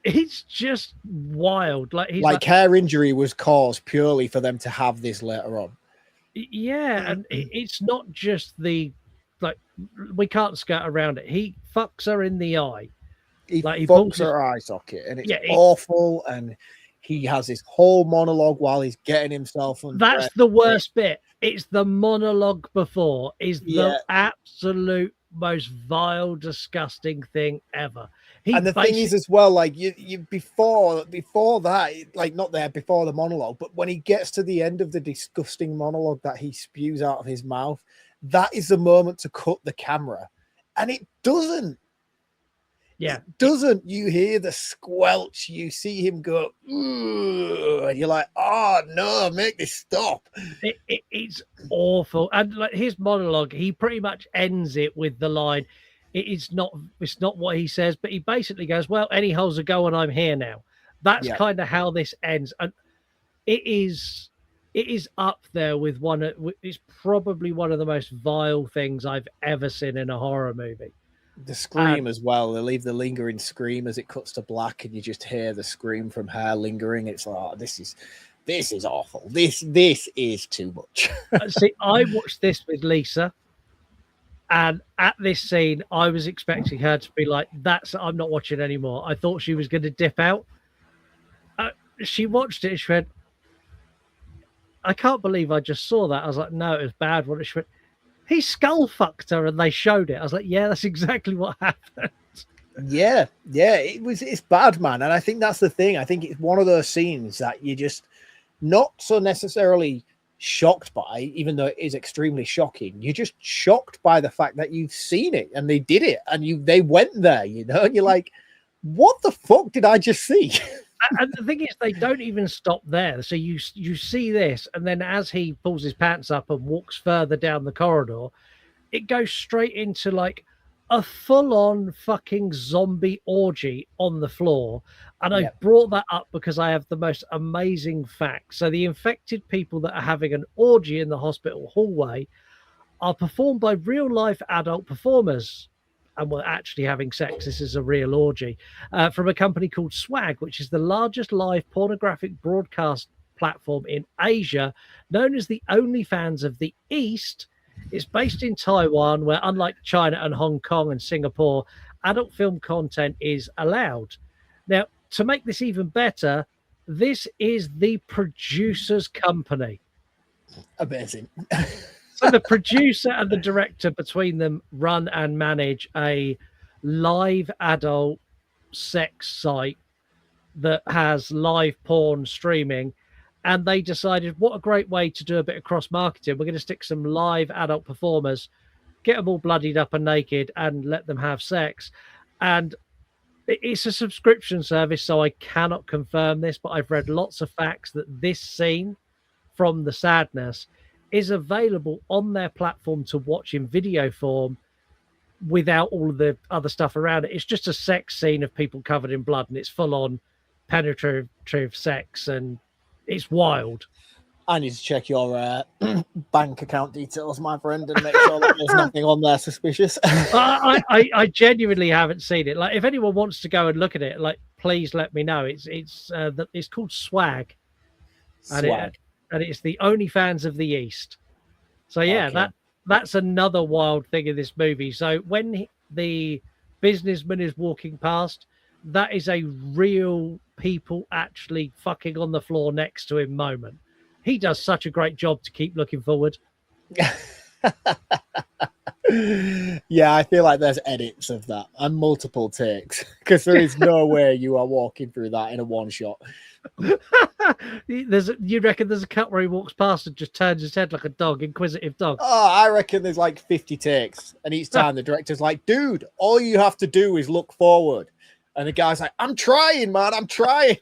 It's just wild. Like he's like her injury was caused purely for them to have this later on. Yeah, and it's not just the like we can't skirt around it. He fucks her in the eye. He like fucks her eye socket, and it's awful. And he has this whole monologue while he's getting himself undressed. That's the worst bit. It's the monologue before is the absolute most vile, disgusting thing ever. And the thing is as well, like you before that, like not there before the monologue, but when he gets to the end of the disgusting monologue that he spews out of his mouth, that is the moment to cut the camera, and it doesn't. Yeah, it doesn't. You hear the squelch, you see him go, ooh, and you're like, oh no, make this stop. It's awful. And like his monologue, he pretty much ends it with the line, it's not what he says, but he basically goes, well, any holes a go and I'm here now. That's kind of how this ends. And it is up there with it's probably one of the most vile things I've ever seen in a horror movie. The scream as well. They leave the lingering scream as it cuts to black, and you just hear the scream from her lingering. It's like, oh, this is awful. This is too much. See, I watched this with Lisa, and at this scene, I was expecting her to be like, I'm not watching anymore. I thought she was going to dip out. She watched it, and she went, I can't believe I just saw that. I was like, no, it was bad. She went, he skull fucked her, and they showed it. I was like, yeah, that's exactly what happened. Yeah, it's bad, man. And I think that's the thing. I think it's one of those scenes that you just not so necessarily shocked by, even though it is extremely shocking. You're just shocked by the fact that you've seen it and they did it and they went there, and you're like, what the fuck did I just see? And the thing is, they don't even stop there. So you see this, and then as he pulls his pants up and walks further down the corridor, it goes straight into like a full-on fucking zombie orgy on the floor. And I brought that up because I have the most amazing fact. So the infected people that are having an orgy in the hospital hallway are performed by real-life adult performers. And we're actually having sex. This is a real orgy from a company called Swag, which is the largest live pornographic broadcast platform in Asia, known as the OnlyFans of the East. It's based in Taiwan, where unlike China and Hong Kong and Singapore, adult film content is allowed. Now, to make this even better, this is the producer's company. Amazing. So the producer and the director between them run and manage a live adult sex site that has live porn streaming. And they decided, what a great way to do a bit of cross marketing. We're going to stick some live adult performers, get them all bloodied up and naked and let them have sex. And it's a subscription service, so I cannot confirm this, but I've read lots of facts that this scene from The Sadness is available on their platform to watch in video form without all of the other stuff around it. It's just a sex scene of people covered in blood, and it's full on penetrative sex, and it's wild. I need to check your bank account details, my friend, and make sure that there's nothing on there suspicious. I genuinely haven't seen it. Like, if anyone wants to go and look at it, like, please let me know. It's called Swag. Swag. And it's the OnlyFans of the East. So yeah, Okay. that's another wild thing in this movie. So when the businessman is walking past, that is a real people actually fucking on the floor next to him moment. He does such a great job to keep looking forward. Yeah, I feel like there's edits of that and multiple takes, because there is no way you are walking through that in a one shot. You reckon there's a cut where he walks past and just turns his head like a dog, inquisitive dog? Oh, I reckon there's like 50 takes, and each time the director's like, dude, all you have to do is look forward. And the guy's like, I'm trying, man, I'm trying.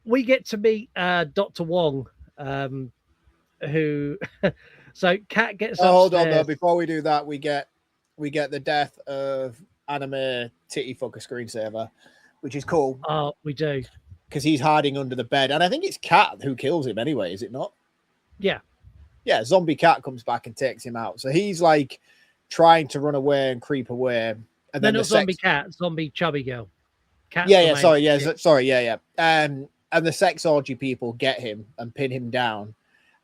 We get to meet Dr. Wong, who so Cat gets hold on though, upstairs. before we do that, we get the death of anime titty fucker screensaver, which is cool Oh, we do. because he's hiding under the bed, and I think it's Cat who kills him anyway, is it not? Yeah. Yeah, zombie Cat comes back and takes him out. So he's like trying to run away and creep away, and They're then not zombie Cat, zombie chubby girl. Cat's the main sorry. And the sex orgy people get him and pin him down,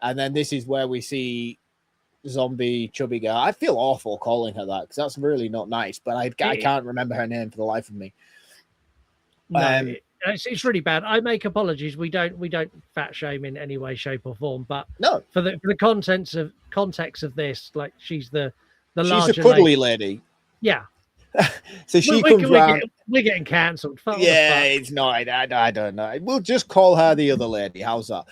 and then this is where we see zombie chubby girl. I feel awful calling her that because that's really not nice, but I can't remember her name for the life of me. No, it's really bad. I make apologies. We don't fat shame in any way, shape, or form. But No, for the context of this, like she's the she's larger a cuddly lady. Yeah. So she comes round. We're getting cancelled. Yeah, it's not. I don't know. We'll just call her the other lady. How's that?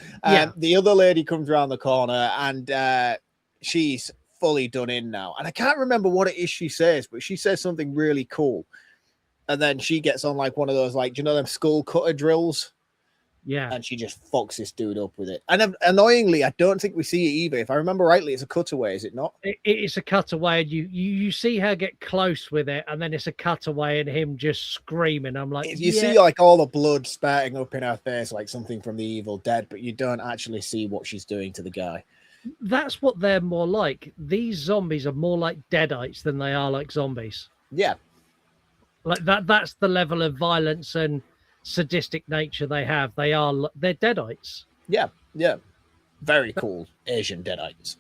The other lady comes around the corner and she's fully done in now. And I can't remember what it is she says, but she says something really cool. And then she gets on like one of those, like, do you know them skull cutter drills? Yeah. And she just fucks this dude up with it. And annoyingly, I don't think we see it either. If I remember rightly, it's a cutaway, is it not? It's a cutaway, and you see her get close with it, and then it's a cutaway and him just screaming. I'm like, you see like all the blood spurting up in her face, like something from the Evil Dead, but you don't actually see what she's doing to the guy. That's what they're more like. These zombies are more like deadites than they are like zombies. Yeah. Like that's the level of violence and sadistic nature they have. They're deadites. Yeah. Very cool Asian deadites.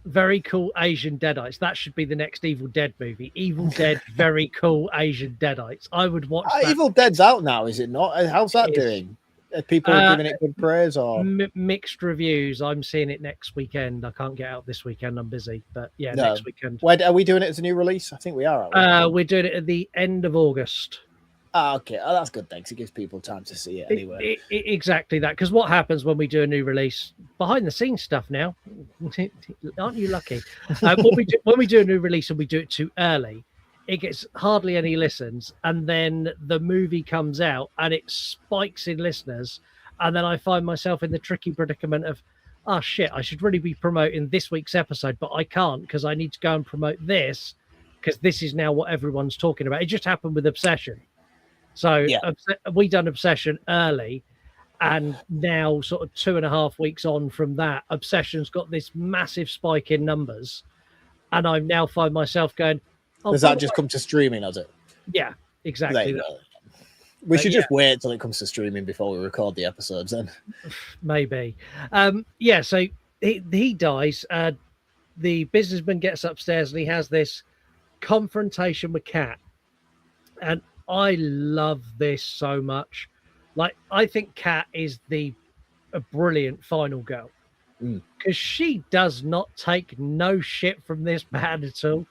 Very cool Asian deadites. That should be the next Evil Dead movie. Evil Dead, very cool Asian deadites. I would watch that. Evil Dead's out now, is it not? How's that doing? Are people giving it good praise or mixed reviews? I'm seeing it next weekend. I can't get out this weekend. I'm busy, but yeah, next weekend. Where are we doing it as a new release? I think we are. We're doing it at the end of August. Okay. Oh, that's good. Thanks. It gives people time to see it anyway. Exactly that. Because what happens when we do a new release? Behind the scenes stuff now. Aren't you lucky? When we do a new release and we do it too early, it gets hardly any listens, and then the movie comes out and it spikes in listeners, and then I find myself in the tricky predicament of, oh shit, I should really be promoting this week's episode, but I can't because I need to go and promote this because this is now what everyone's talking about. It just happened with Obsession. So we done Obsession early, and now sort of 2.5 weeks on from that, Obsession's got this massive spike in numbers, and I now find myself going, does that just come to streaming, does it? Yeah, exactly. We should just wait till it comes to streaming before we record the episodes then. Maybe. So he dies. The businessman gets upstairs and he has this confrontation with Cat. And I love this so much. Like, I think Cat is a brilliant final girl. Because she does not take no shit from this man at all.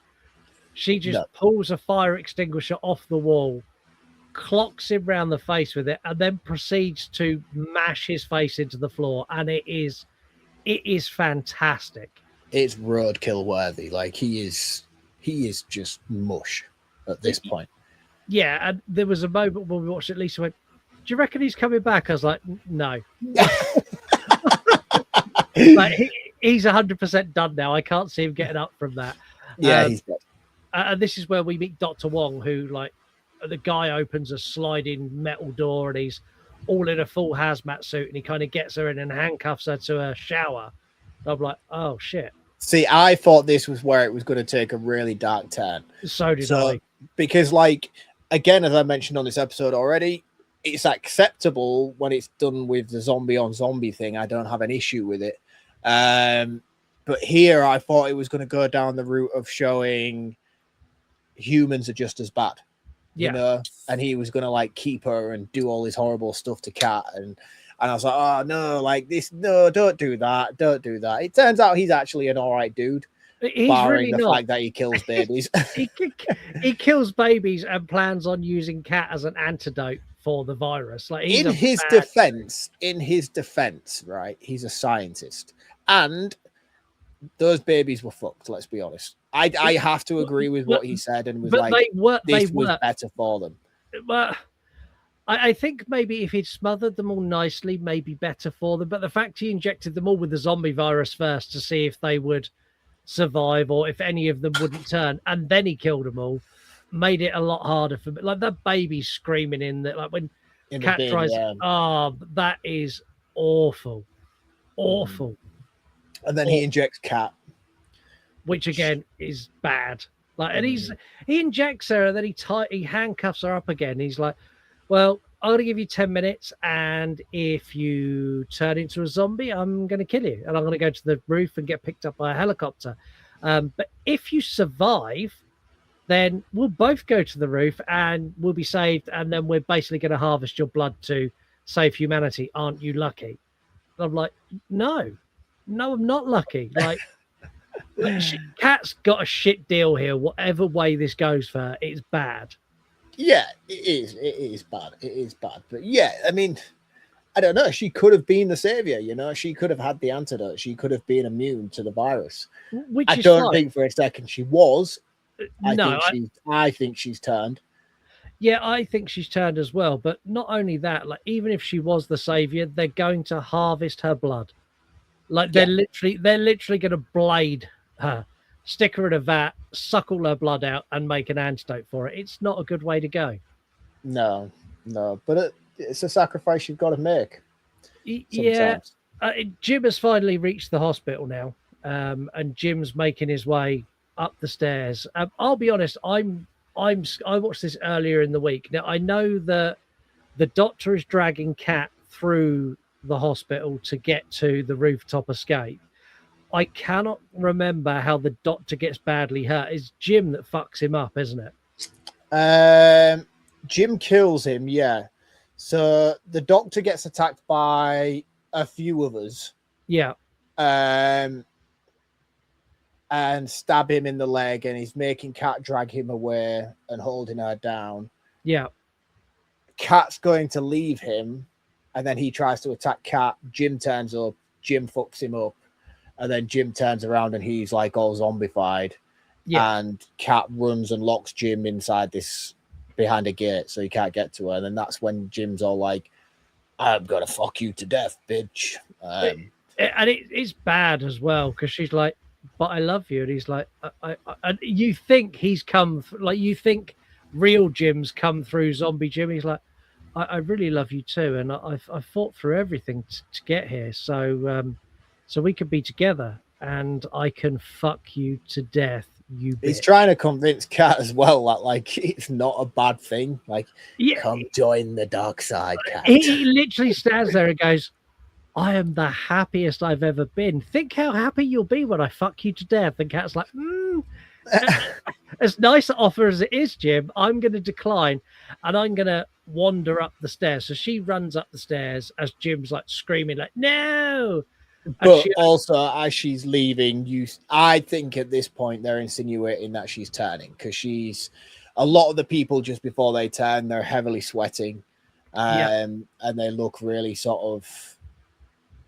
She just pulls a fire extinguisher off the wall, clocks him round the face with it, and then proceeds to mash his face into the floor. And it is fantastic. It's roadkill worthy. Like he is just mush at this point. Yeah, and there was a moment when we watched it, Lisa went, do you reckon he's coming back? I was like, no. Like, he's 100% done now. I can't see him getting up from that. Yeah, he's dead. And this is where we meet Dr. Wong, who, like, the guy opens a sliding metal door and he's all in a full hazmat suit and he kind of gets her in and handcuffs her to a shower. I'm like, oh, shit. See, I thought this was where it was going to take a really dark turn. So did I. Because, like, again, as I mentioned on this episode already, it's acceptable when it's done with the zombie on zombie thing. I don't have an issue with it. But here I thought it was going to go down the route of showing humans are just as bad, you know, and he was going to like keep her and do all this horrible stuff to Cat. And I was like, oh no, like this, no, don't do that. It turns out he's actually an all right dude. He's barring really the not. fact that he kills babies. he kills babies and plans on using Cat as an antidote for the virus. Like in his defense, right? He's a scientist, and those babies were fucked. Let's be honest. I have to agree with what he said and was like, this was better for them. But I think maybe if he'd smothered them all nicely, maybe better for them. But the fact he injected them all with the zombie virus first to see if they would survive or if any of them wouldn't turn, and then he killed them all, made it a lot harder for me. Like that baby screaming in that, like when In the Cat bin, tries. yeah. Oh, that is awful, awful. And then he injects Cat. Which again is bad. Like, and he injects her, and then he handcuffs her up again. He's like, "Well, I'm going to give you 10 minutes, and if you turn into a zombie, I'm going to kill you, and I'm going to go to the roof and get picked up by a helicopter. But if you survive, then we'll both go to the roof, and we'll be saved, and then we're basically going to harvest your blood to save humanity. Aren't you lucky?" And I'm like, no, I'm not lucky. Like. Cat's got a shit deal here. Whatever way this goes for her, it's bad. Yeah, it is. It is bad. It is bad. But yeah, I mean, I don't know. She could have been the savior. You know, she could have had the antidote. She could have been immune to the virus. Which I is don't fine. think for a second she was. I think she's turned. Yeah, I think she's turned as well. But not only that, like even if she was the savior, they're going to harvest her blood. Like they're literally going to blade her, stick her in a vat, suck all her blood out, and make an antidote for it. It's not a good way to go. No, but it's a sacrifice you've got to make. Yeah, Jim has finally reached the hospital now, and Jim's making his way up the stairs. I'll be honest, I watched this earlier in the week. Now I know that the doctor is dragging Cat through the hospital to get to the rooftop escape. I cannot remember how the doctor gets badly hurt. It's Jim that fucks him up, isn't it? Jim kills him, yeah. So the doctor gets attacked by a few others. Yeah. And stab him in the leg, and he's making Cat drag him away and holding her down. Yeah. Cat's going to leave him, and then he tries to attack Cat. Jim turns up. Jim fucks him up. And then Jim turns around and he's like all zombified. Yeah. And Cat runs and locks Jim inside this behind a gate so he can't get to her. And then that's when Jim's all like, I'm going to fuck you to death, bitch. And it's bad as well because she's like, but I love you. And he's like, and you think he's come, like, you think real Jim's come through zombie Jim. He's like, I really love you too. And I fought through everything to get here. So we could be together and I can fuck you to death, you bitch. He's trying to convince Cat as well that, like, it's not a bad thing. Like, come join the dark side, Cat. He literally stands there and goes, I am the happiest I've ever been. Think how happy you'll be when I fuck you to death. And Cat's like, as nice an offer as it is, Jim, I'm going to decline and I'm going to wander up the stairs. So she runs up the stairs as Jim's like screaming like, no. But also, as she's leaving, I think at this point they're insinuating that she's turning because a lot of the people just before they turn, they're heavily sweating, and they look really sort of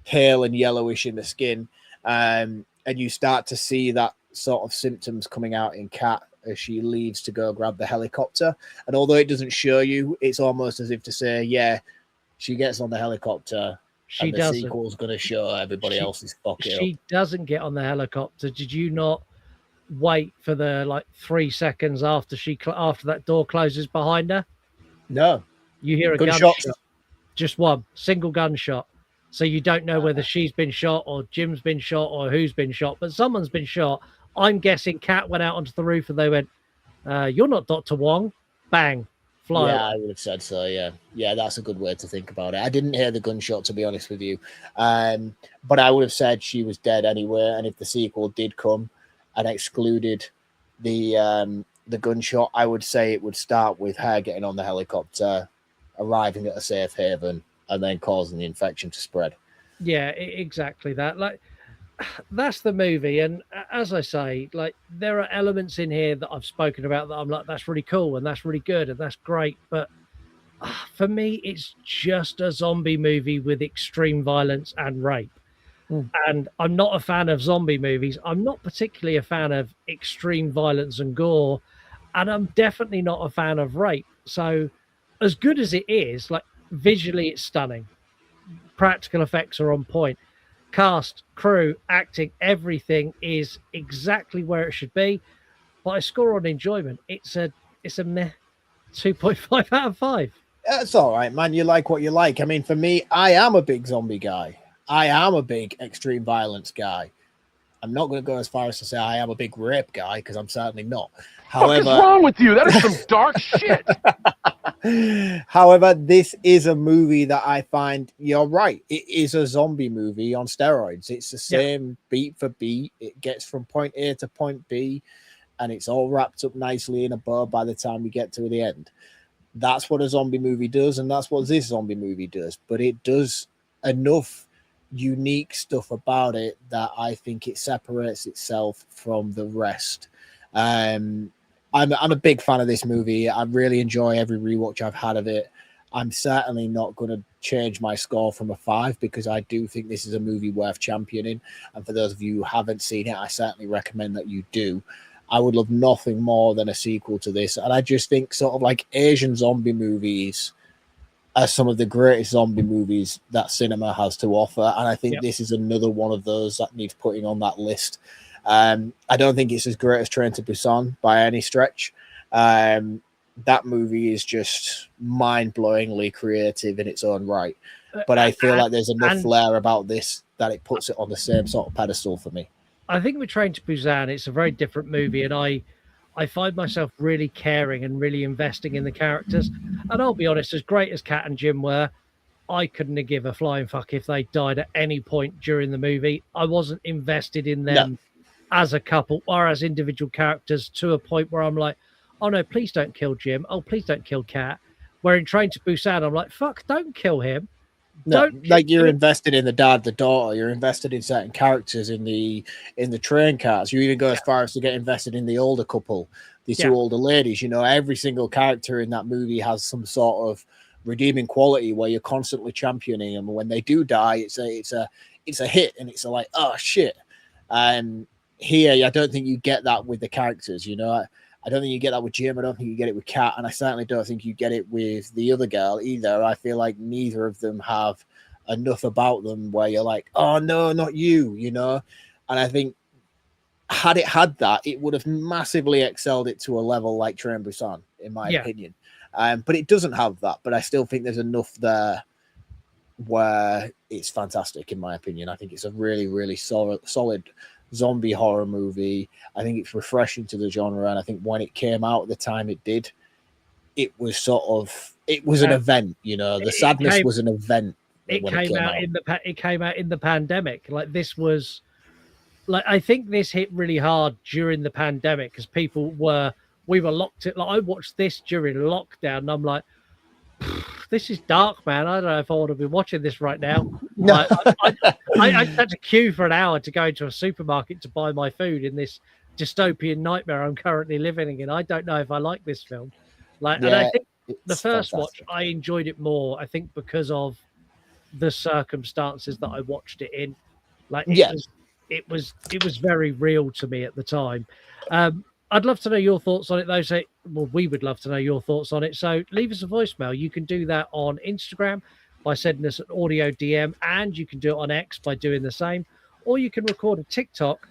pale and yellowish in the skin, and you start to see that sort of symptoms coming out in Cat as she leaves to go grab the helicopter. And although it doesn't show you, it's almost as if to say, yeah, she gets on the helicopter. She doesn't. The sequel's going to show everybody else's fucking up. She doesn't get on the helicopter. Did you not wait for the 3 seconds after after that door closes behind her? No. You hear a gunshot. Just one single gunshot. So you don't know whether she's been shot or Jim's been shot or who's been shot, but someone's been shot. I'm guessing Cat went out onto the roof and they went, you're not Dr. Wong. Bang. Fly I would have said so. Yeah, that's a good way to think about it. I didn't hear the gunshot, to be honest with you, but I would have said she was dead anyway. And if the sequel did come and excluded the gunshot, I would say it would start with her getting on the helicopter, arriving at a safe haven, and then causing the infection to spread. Yeah, exactly that. Like, that's the movie, and as I say, like, there are elements in here that I've spoken about that I'm like, that's really cool and that's really good and that's great, but for me it's just a zombie movie with extreme violence and rape. And I'm not a fan of zombie movies. I'm not particularly a fan of extreme violence and gore, and I'm definitely not a fan of rape. So as good as it is, like visually, it's stunning. Practical effects are on point. Cast, crew, acting, everything is exactly where it should be. But I score on enjoyment. It's a meh 2.5 out of 5. That's all right, man. You like what you like. I mean, for me, I am a big zombie guy. I am a big extreme violence guy. I'm not going to go as far as to say I am a big rape guy, because I'm certainly not. What is wrong with you? That is some dark shit. However, this is a movie that I find, you're right, it is a zombie movie on steroids. It's the same beat for beat. It gets from point A to point B, and it's all wrapped up nicely in a bow by the time we get to the end. That's what a zombie movie does, and that's what this zombie movie does. But it does enough unique stuff about it that I think it separates itself from the rest. I'm a big fan of this movie. I really enjoy every rewatch I've had of it. I'm certainly not going to change my score from a 5, because I do think this is a movie worth championing. And for those of you who haven't seen it, I certainly recommend that you do. I would love nothing more than a sequel to this. And I just think sort of like Asian zombie movies are some of the greatest zombie movies that cinema has to offer. And I think this is another one of those that needs putting on that list. I don't think it's as great as Train to Busan by any stretch. That movie is just mind-blowingly creative in its own right. But I feel like there's enough flair about this that it puts it on the same sort of pedestal for me. I think with Train to Busan, it's a very different movie, and I find myself really caring and really investing in the characters. And I'll be honest, as great as Kat and Jim were, I couldn't have give a flying fuck if they died at any point during the movie. I wasn't invested in them as a couple or as individual characters to a point where I'm like, oh no, please don't kill Jim. Oh, please don't kill Kat. Where in Train to Busan, I'm like, fuck, don't kill him. No, like you're invested in the dad, the daughter. You're invested in certain characters in the train cars. You even go as far as to get invested in the older couple, the two older ladies. You know, every single character in that movie has some sort of redeeming quality where you're constantly championing them. And when they do die, it's a hit, and it's like, oh shit. Here, I don't think you get that with the characters. You know, I don't think you get that with Jim. I don't think you get it with Kat, and I certainly don't think you get it with the other girl either. I feel like neither of them have enough about them where you're like, oh no, not you, you know. And I think had it had that, it would have massively excelled it to a level like Train Busan, in my opinion. But it doesn't have that. But I still think there's enough there where it's fantastic, in my opinion. I think it's a really, really solid zombie horror movie. I think it's refreshing to the genre, and I think when it came out at the time it did, it was an event, you know. The sadness was an event. It came out in the pandemic. Like, this was like, I think this hit really hard during the pandemic because we were locked in. Like, I watched this during lockdown and I'm like, this is dark, man. I don't know if I want to be watching this right now. No. I had to queue for an hour to go into a supermarket to buy my food in this dystopian nightmare I'm currently living in. I don't know if I like this film. And I think the first watch, I enjoyed it more, I think, because of the circumstances that I watched it in. It was very real to me at the time. I'd love to know your thoughts on it, though. We would love to know your thoughts on it. So leave us a voicemail. You can do that on Instagram by sending us an audio DM, and you can do it on X by doing the same. Or you can record a TikTok,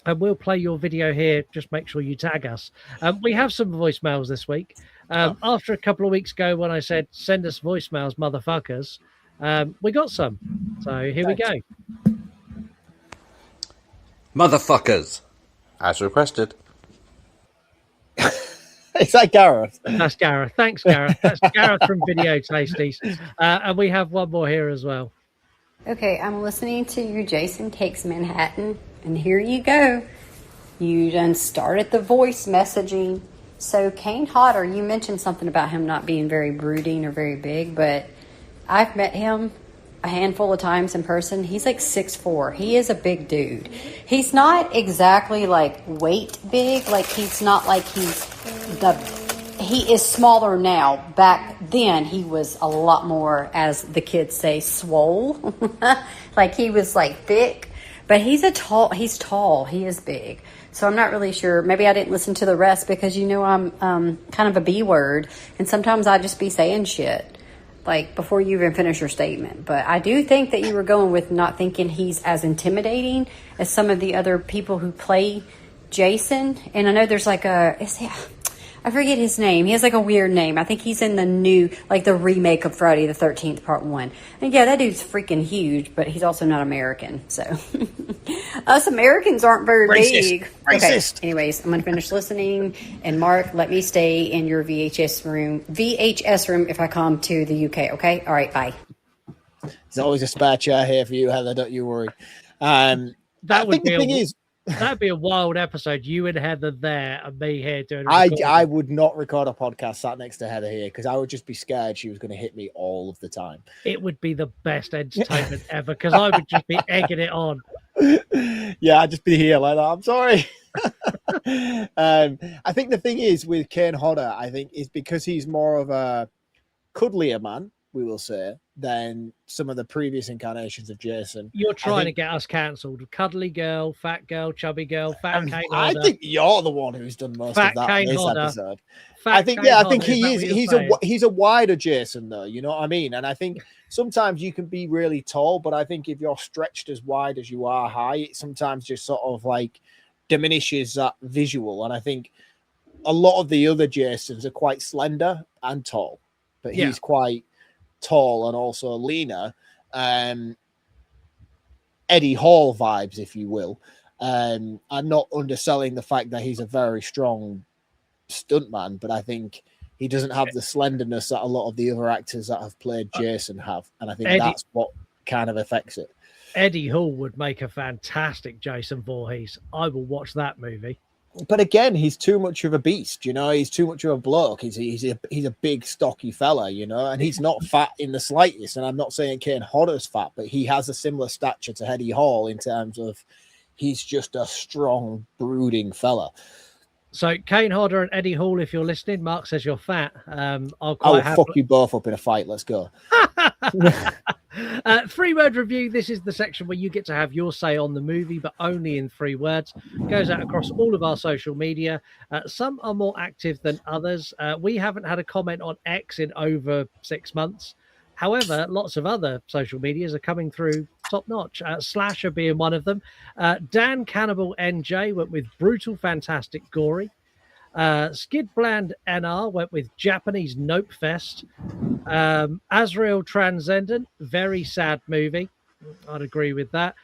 and we'll play your video here. Just make sure you tag us. We have some voicemails this week. After a couple of weeks ago when I said, send us voicemails, motherfuckers, we got some. So here we go. Motherfuckers, as requested. Is that Gareth? That's Gareth. Thanks, Gareth. That's Gareth from Video Tasties. And we have one more here as well. Okay, I'm listening to your Jason Takes Manhattan, and here you go. You done started the voice messaging. So Kane Hodder, you mentioned something about him not being very brooding or very big, but I've met him a handful of times in person. He's like 6'4". He is a big dude. He's not exactly like weight big. Like, he's not like he is smaller now. Back then he was a lot more, as the kids say, swole. Like, he was like thick, but he's tall. He is big. So I'm not really sure. Maybe I didn't listen to the rest because I'm kind of a B word, and sometimes I just be saying shit like before you even finish your statement. But I do think that you were going with not thinking he's as intimidating as some of the other people who play Jason. And I know there's like I forget his name. He has like a weird name. I think he's in the remake of Friday the 13th Part 1. And yeah, that dude's freaking huge, but he's also not American. So us Americans aren't very big. Racist. Okay. Anyways, I'm going to finish listening. And Mark, let me stay in your VHS room if I come to the UK. Okay. All right. Bye. There's always a spare chair here for you, Heather. Don't you worry. That'd be a wild episode. You and Heather there, and me here doing. I would not record a podcast sat next to Heather here because I would just be scared she was going to hit me all of the time. It would be the best entertainment ever because I would just be egging it on. Yeah, I'd just be here like that. I'm sorry. I think the thing is with Kane Hodder, I think is because he's more of a cuddlier man, we will say, than some of the previous incarnations of Jason. You're trying to get us cancelled. Cuddly girl, fat girl, chubby girl, fat Kane Hodder. I think you're the one who's done most of that in this episode. I think he is. He's a wider Jason, though. You know what I mean? And I think sometimes you can be really tall, but I think if you're stretched as wide as you are high, it sometimes just sort of like diminishes that visual. And I think a lot of the other Jasons are quite slender and tall, but he's quite tall and also leaner. Eddie Hall vibes, if you will. I'm not underselling the fact that he's a very strong stuntman, but I think he doesn't have the slenderness that a lot of the other actors that have played Jason have, and I think that's what kind of affects it. Eddie Hall would make a fantastic Jason Voorhees. I will watch that movie. But again, he's too much of a beast, you know. He's too much of a bloke. He's a big, stocky fella, you know, and he's not fat in the slightest. And I'm not saying Kane Hodder's fat, but he has a similar stature to Eddie Hall in terms of he's just a strong, brooding fella. So Kane Hodder and Eddie Hall, if you're listening, Mark says you're fat. I'll fuck you both up in a fight. Let's go. 3-word review. This is the section where you get to have your say on the movie, but only in 3 words. Goes out across all of our social media. Some are more active than others. We haven't had a comment on X in over 6 months. However, lots of other social medias are coming through top notch. Slasher being one of them. Dan Cannibal NJ went with brutal, fantastic, gory. Skid Bland NR went with Japanese Nope Fest. Azrael Transcendent, very sad movie. I'd agree with that.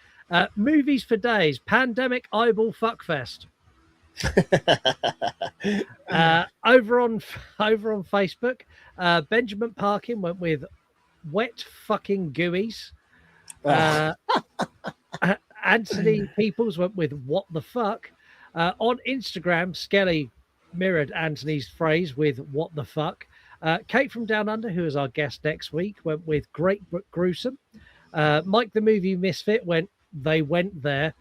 Movies for Days, Pandemic Eyeball Fuckfest. Over on Facebook, Benjamin Parkin went with Wet Fucking Gooeys. Anthony Peoples went with What the Fuck. On Instagram, Skelly mirrored Anthony's phrase with What the Fuck. Kate from Down Under, who is our guest next week, went with Great but Gruesome. Mike the Movie Misfit they went there,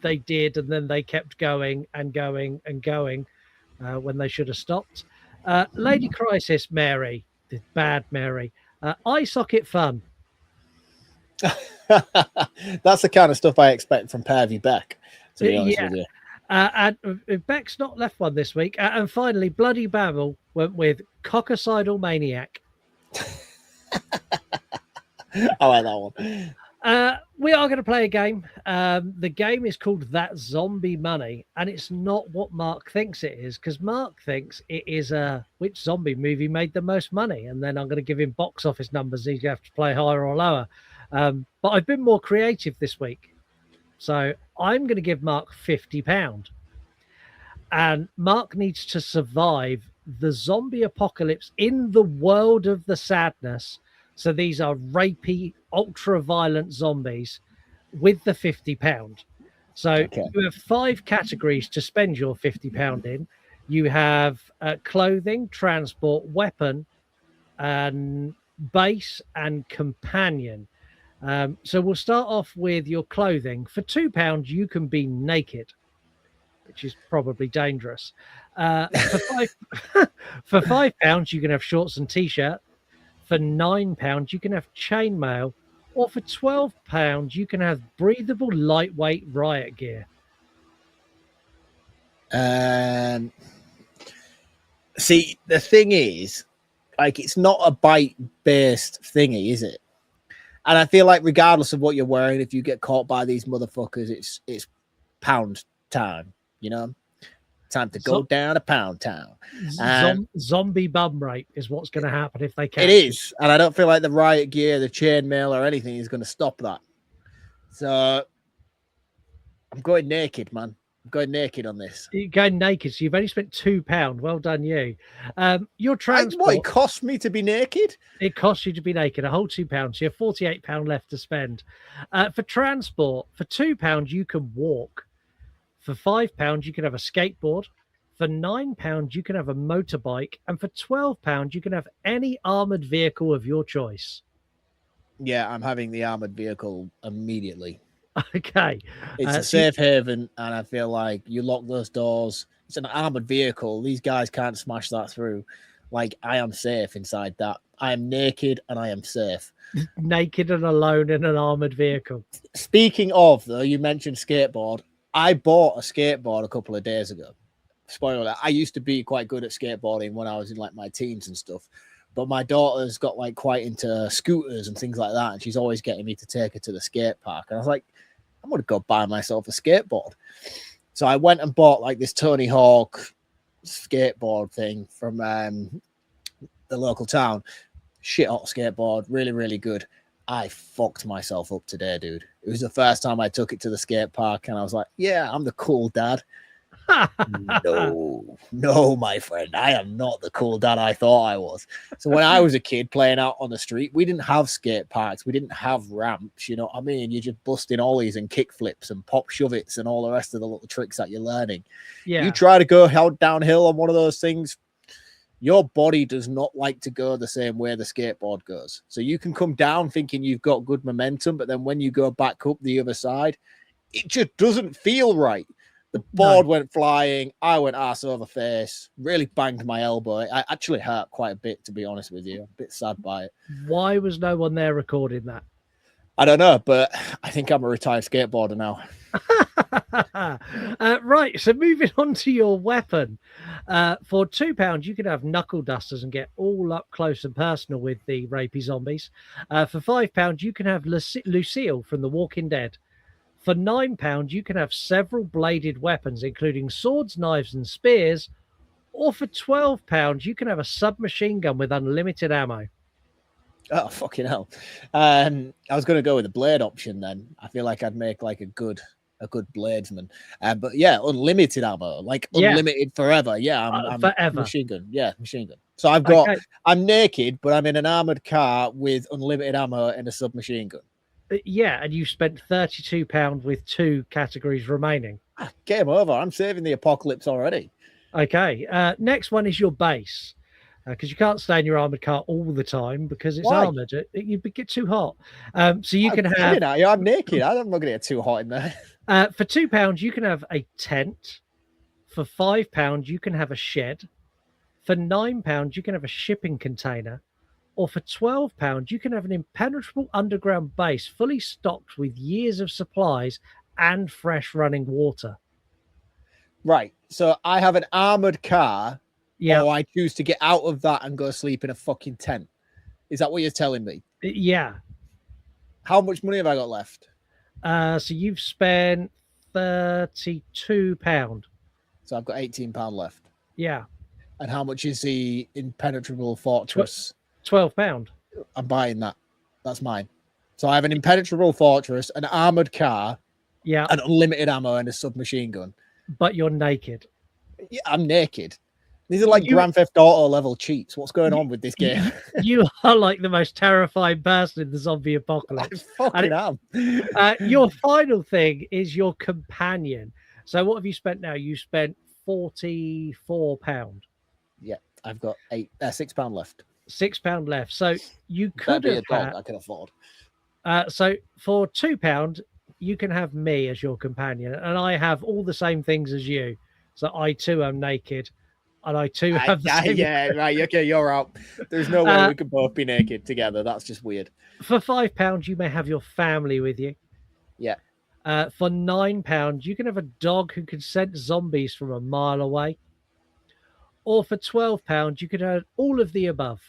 they did, and then they kept going and going and going when they should have stopped. Lady Crisis Mary, the bad Mary. Eye socket fun. That's the kind of stuff I expect from Pervy Beck, to be honest with you. And Beck's not left one this week. And finally, Bloody Babble went with Cockacidal Maniac. I like that one. We are going to play a game. The game is called That Zombie Money, and it's not what Mark thinks it is, because Mark thinks it is which zombie movie made the most money, and then I'm going to give him box office numbers. He's going to have to play higher or lower. But I've been more creative this week. So I'm going to give Mark £50. And Mark needs to survive the zombie apocalypse in the world of the sadness. So these are rapey, ultra-violent zombies with the £50. So you have 5 categories to spend your £50 in. You have clothing, transport, weapon, and base, and companion. So we'll start off with your clothing. For £2, you can be naked, which is probably dangerous. For £5, you can have shorts and t-shirt. For £9, you can have chainmail. Or for £12, you can have breathable, lightweight riot gear. See, the thing is, like, it's not a bite-based thingy, is it? And I feel like regardless of what you're wearing, if you get caught by these motherfuckers, it's pound time, you know? Time to go down to Pound Town. Zombie bum rape is what's going to happen if they catch It is. And I don't feel like the riot gear, the chainmail, or anything is going to stop that. So I'm going naked, man. I'm going naked on this. You're going naked, so you've only spent £2. Well done, you. Your transport. What, it cost me to be naked? It costs you to be naked, a whole £2. So you have £48 left to spend. For transport, for £2, you can walk. For £5, you can have a skateboard. For £9, you can have a motorbike. And for £12, you can have any armored vehicle of your choice. Yeah, I'm having the armored vehicle immediately. Okay. It's a safe haven, and I feel like you lock those doors. It's an armored vehicle. These guys can't smash that through. Like, I am safe inside that. I am naked, and I am safe. Naked and alone in an armored vehicle. Speaking of, though, you mentioned skateboard. I bought a skateboard a couple of days ago. Spoiler alert, I used to be quite good at skateboarding when I was in like my teens and stuff. But my daughter's got like quite into scooters and things like that. And she's always getting me to take her to the skate park. And I was like, I'm going to go buy myself a skateboard. So I went and bought like this Tony Hawk skateboard thing from the local town. Shit hot skateboard. Really, really good. I fucked myself up today, dude. It was the first time I took it to the skate park, and I was like, yeah, I'm the cool dad. No, my friend, I am not the cool dad I thought I was. So when I was a kid playing out on the street, we didn't have skate parks. We didn't have ramps, you know what I mean? You're just busting ollies and kick flips and pop shove-its and all the rest of the little tricks that you're learning. Yeah. You try to go downhill on one of those things, your body does not like to go the same way the skateboard goes. So you can come down thinking you've got good momentum, but then when you go back up the other side, it just doesn't feel right. The board went flying. I went ass over face, really banged my elbow. I actually hurt quite a bit, to be honest with you. I'm a bit sad by it. Why was no one there recording that? I don't know, but I think I'm a retired skateboarder now. Right, so moving on to your weapon. For £2, you can have knuckle dusters and get all up close and personal with the rapey zombies. For £5, you can have Lucille from The Walking Dead. For £9, you can have several bladed weapons, including swords, knives, and spears. Or for £12, you can have a submachine gun with unlimited ammo. Oh, fucking hell. I was going to go with the blade option then. I feel like I'd make like a good bladesman. But yeah, unlimited ammo, like unlimited forever. Yeah, I'm forever. Machine gun. Yeah, machine gun. So I've got, I'm naked, but I'm in an armored car with unlimited ammo and a submachine gun. Yeah, and you spent £32 with 2 categories remaining. Game over. I'm saving the apocalypse already. Okay. Next one is your base. Because you can't stay in your armored car all the time because it's armored. You get too hot. So you can have. I'm naked. I'm not going to get too hot in there. For £2, you can have a tent. For £5, you can have a shed. For £9, you can have a shipping container. Or for £12, you can have an impenetrable underground base fully stocked with years of supplies and fresh running water. Right. So I have an armored car. Yeah. Or I choose to get out of that and go sleep in a fucking tent. Is that what you're telling me? Yeah. How much money have I got left? So you've spent £32. So I've got £18 left. Yeah. And how much is the impenetrable fortress? £12. I'm buying that. That's mine. So I have an impenetrable fortress, an armored car, an unlimited ammo, and a submachine gun. But you're naked. Yeah, I'm naked. These are like Grand Theft Auto level cheats. What's going on with this game? You are like the most terrifying person in the zombie apocalypse. I fucking am. Your final thing is your companion. So what have you spent now? You spent £44. Yeah, I've got £6 left. £6 left. So you could have a dog I can afford. So for £2, you can have me as your companion, and I have all the same things as you. So I too am naked. And I too have the same... Yeah, right. Okay, you're out. There's no way we could both be naked together. That's just weird. For £5, you may have your family with you. Yeah. For £9, you can have a dog who can scent zombies from a mile away. Or for £12, you can have all of the above.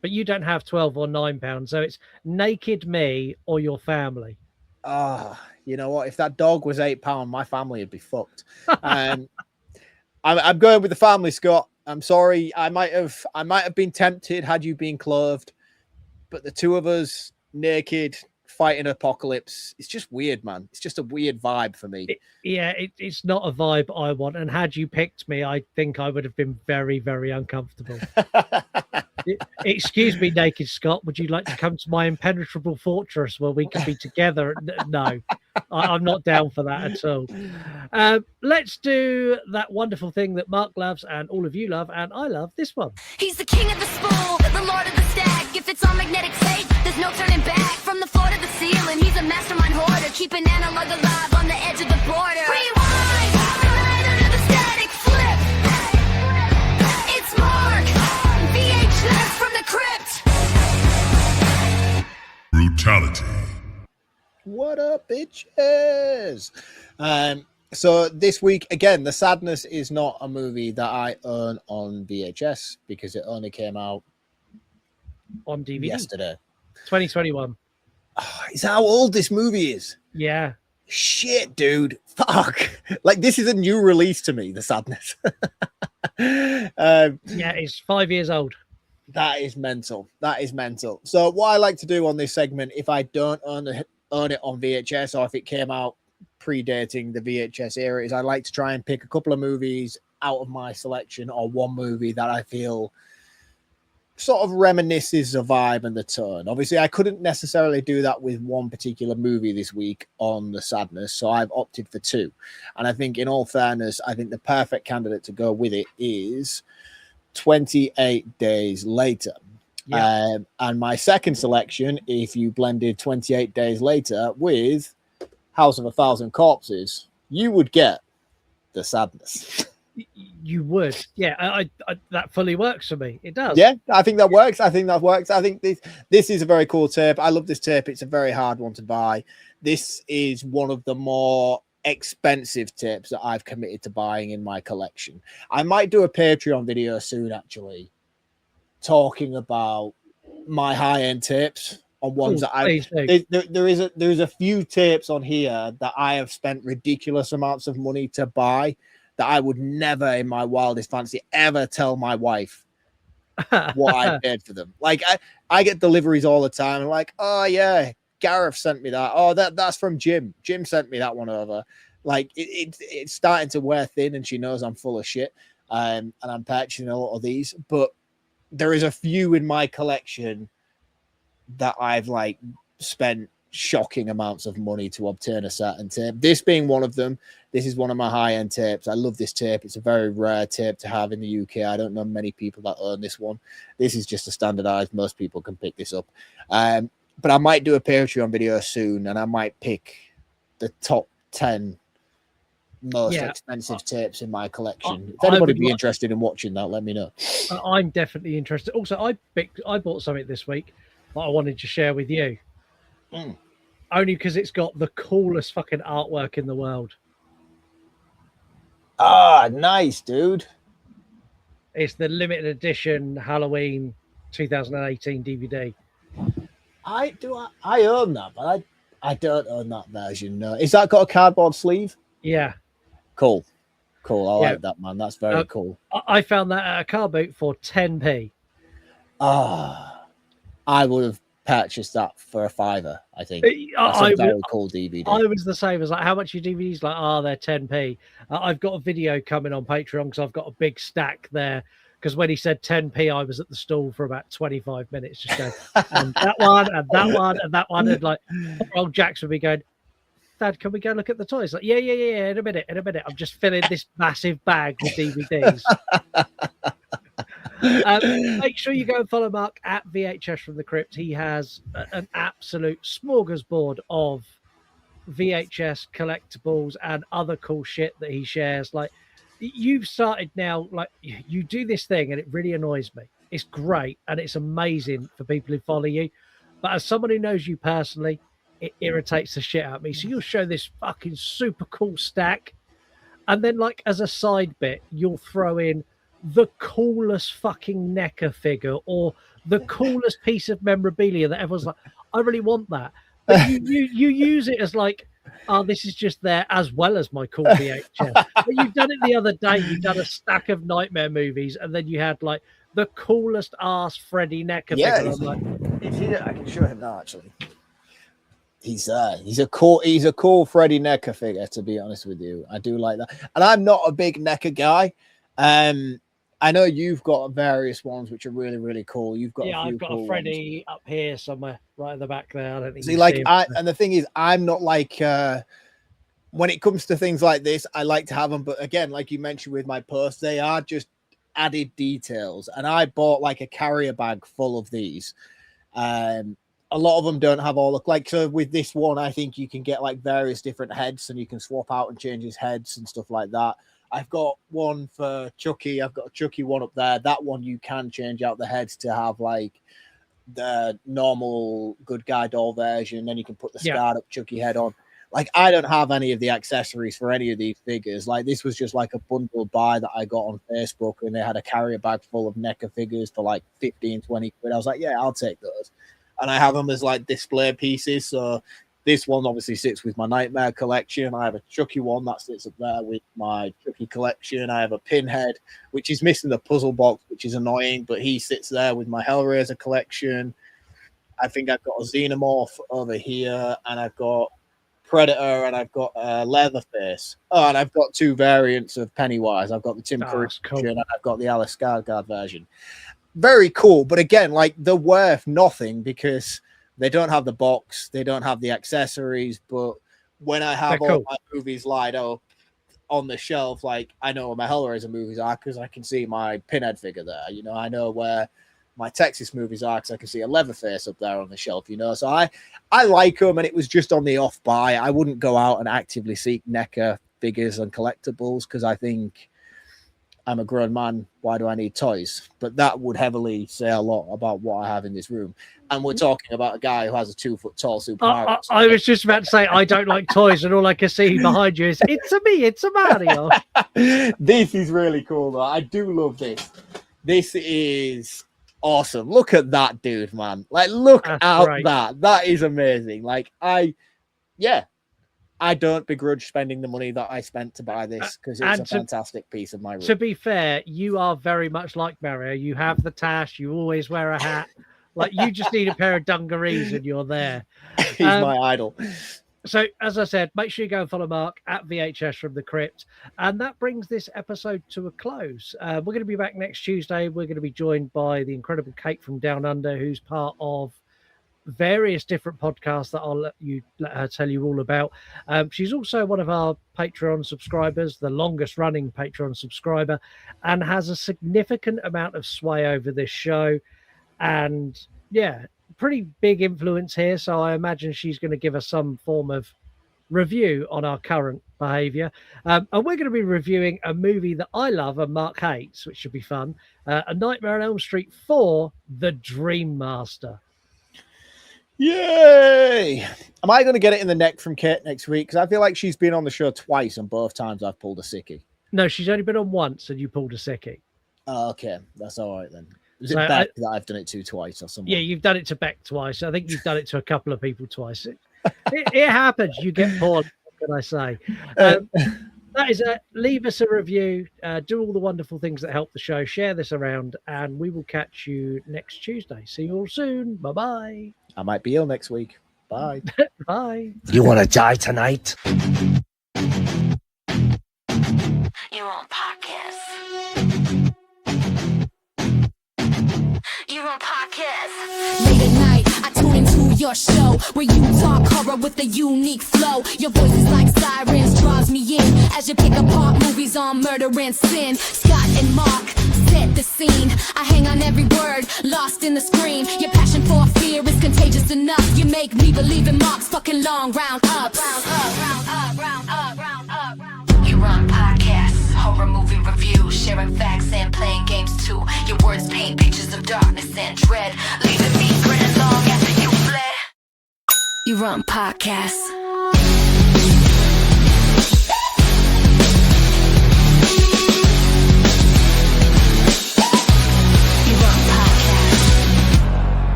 But you don't have 12 or £9, so it's naked me or your family. You know what? If that dog was £8, my family would be fucked. I'm going with the family, Scott. I'm sorry. I might have been tempted had you been clothed, but the two of us naked fighting apocalypse, it's just weird, man. It's just a weird vibe for me. It's not a vibe I want. And had you picked me, I think I would have bbeen very, very uncomfortable. Excuse me, naked Scott. Would you like to come to my impenetrable fortress where we can be together? No, I'm not down for that at all. Let's do that wonderful thing that Mark loves and all of you love, and I love this one. He's the king of the spool, the lord of the stack. If it's on magnetic tape, there's no turning back. From the floor to the ceiling, he's a mastermind hoarder, keeping analog alive on the edge of the border. Rewind, right under the static flip. It's Marc, VHS from the crypt. Brutality. What up, bitches? So this week, again, The Sadness is not a movie that I own on VHS because it only came out On DVD. yesterday. 2021. Is that how old this movie is? Yeah. Shit, dude. Fuck. Like, this is a new release to me, The Sadness. Yeah, it's 5 years old. That is mental. That is mental. So what I like to do on this segment, if I don't own it on VHS or if it came out predating the VHS era, is I like to try and pick a couple of movies out of my selection or one movie that I feel sort of reminisces the vibe and the tone. Obviously, I couldn't necessarily do that with one particular movie this week on The Sadness, so I've opted for two. And I think, in all fairness, I think the perfect candidate to go with it is 28 Days Later. Yeah. And my second selection, if you blended 28 Days Later with House of a Thousand Corpses, you would get The Sadness. You would. Yeah, I that fully works for me. It does. Yeah, I think that works. I think this is a very cool tape. I love this tape. It's a very hard one to buy. This is one of the more expensive tapes that I've committed to buying in my collection. I might do a Patreon video soon, actually, talking about my high-end tapes on ones that there's a few tapes on here that I have spent ridiculous amounts of money to buy that I would never in my wildest fantasy ever tell my wife what I paid for them. Like, I get deliveries all the time. I'm like, oh yeah, Gareth sent me that. Oh, that's from Jim. Jim sent me that one over. Like, it's starting to wear thin, and she knows I'm full of shit. And I'm purchasing a lot of these, but there is a few in my collection that I've like spent shocking amounts of money to obtain a certain tape. This being one of them. This is one of my high-end tapes. I love this tape. It's a very rare tape to have in the UK. I don't know many people that own this one. This is just a standardized. Most people can pick this up. But I might do a Patreon video soon, and I might pick the top 10 most expensive tapes in my collection. If anybody would be interested in watching that, let me know. I'm definitely interested. Also, I bought something this week that I wanted to share with you. Only because it's got the coolest fucking artwork in the world. Ah, nice, dude. It's the limited edition Halloween 2018 DVD. I own that, but I don't own that version. No. Is that got a cardboard sleeve? Yeah. Cool. I like that, man. That's very cool. I found that at a car boot for 10p. I would have purchased that for a $5, I think. That's a very cool DVD. I was the same as like, how much are your DVDs? Like, they're 10p. I've got a video coming on Patreon because I've got a big stack there. Because when he said 10p, I was at the stall for about 25 minutes just going, and that one, and that one, and that one. And like, old Jax would be going, Dad, can we go look at the toys? Like, yeah, in a minute. I'm just filling this massive bag with DVDs. Make sure you go and follow Mark at VHS from the Crypt. He has an absolute smorgasbord of VHS collectibles and other cool shit that he shares. Like, you've started now, like, you do this thing and it really annoys me. It's great and it's amazing for people who follow you. But as someone who knows you personally, it irritates the shit out of me. So you'll show this fucking super cool stack, and then like as a side bit, you'll throw in the coolest fucking NECA figure or the coolest piece of memorabilia that everyone's like, I really want that. But you use it as like, oh, this is just there as well as my cool VHS. But you've done it the other day. You've done a stack of Nightmare movies, and then you had like the coolest ass Freddy NECA figure. I'm like, I can show him now. Actually, he's a cool Freddy NECA figure. To be honest with you, I do like that, and I'm not a big NECA guy. I know you've got various ones which are really, really cool. You've got I've got a Freddy up here somewhere, right at the back there. I don't think. See, like and the thing is, I'm not like when it comes to things like this, I like to have them, but again, like you mentioned with my purse, they are just added details. And I bought like a carrier bag full of these. A lot of them don't have all look like, so with this one, I think you can get like various different heads, and you can swap out and change his heads and stuff like that. I've got one for Chucky. I've got a Chucky one up there. That one you can change out the heads to have like the normal good guy doll version. Then you can put the scarred up Chucky head on. Like, I don't have any of the accessories for any of these figures. Like, this was just like a bundle buy that I got on Facebook, and they had a carrier bag full of NECA figures for like 15, 20 quid. I was like, yeah, I'll take those. And I have them as like display pieces. So this one obviously sits with my Nightmare collection. I have a Chucky one that sits up there with my Chucky collection. I have a Pinhead, which is missing the puzzle box, which is annoying, but he sits there with my Hellraiser collection. I think I've got a Xenomorph over here, and I've got Predator, and I've got Leatherface. Oh, and I've got two variants of Pennywise. I've got the Tim Curry version, and I've got the Alice Skarsgård version. Very cool, but again, like, they're worth nothing because they don't have the box, they don't have the accessories. But when I have all my movies lined up on the shelf, like, I know where my Hellraiser movies are because I can see my Pinhead figure there. You know, I know where my Texas movies are because I can see a Leatherface up there on the shelf. You know, so I like them, and it was just on the off buy. I wouldn't go out and actively seek NECA figures and collectibles because I think I'm a grown man. Why do I need toys? But that would heavily say a lot about what I have in this room. And we're talking about a guy who has a 2-foot tall superhero. I was just about to say, I don't like toys, and all I can see behind you is, it's a me, it's a Mario. This is really cool, though. I do love this. This is awesome. Look at that dude, man. Like, look at that. That is amazing. Like, I don't begrudge spending the money that I spent to buy this because it's a fantastic piece of my room. To be fair, you are very much like Mario. You have the tash. You always wear a hat. Like, you just need a pair of dungarees and you're there. He's my idol. So, as I said, make sure you go and follow Mark at VHS from the Crypt. And that brings this episode to a close. We're going to be back next Tuesday. We're going to be joined by the incredible Kate from Down Under, who's part of various different podcasts that I'll let her tell you all about. She's also one of our Patreon subscribers, the longest running Patreon subscriber, and has a significant amount of sway over this show. And yeah, pretty big influence here. So I imagine she's going to give us some form of review on our current behavior. And we're going to be reviewing a movie that I love and Mark hates, which should be fun. A Nightmare on Elm Street 4, The Dream Master. Yay! Am I going to get it in the neck from Kate next week? Because I feel like she's been on the show twice, and both times I've pulled a sickie. No, she's only been on once, and you pulled a sickie. Oh, okay, that's all right then. Is it Beck that I've done it to twice or something? Yeah, you've done it to Beck twice. I think you've done it to a couple of people twice. It happens. You get bored. What can I say? That is it. Leave us a review. Do all the wonderful things that help the show. Share this around, and we will catch you next Tuesday. See you all soon. Bye-bye. I might be ill next week. Bye. Bye. You want to die tonight? You're on podcast. You're on podcast. Late at night, I tune into your show where you talk horror with a unique flow. Your voice is like sirens, draws me in as you pick apart movies on murder and sin. Scott and Mark set the scene. I hang on every word, lost in the screen. Your passion for fear is contagious enough. You make me believe in Mark's fucking long round ups. Round up, round up, round up, round up, round up. You're on podcasts, horror movie reviews, sharing facts and playing games too. Your words paint pictures of darkness and dread, leaving me grinning long after you fled. You Run Podcast.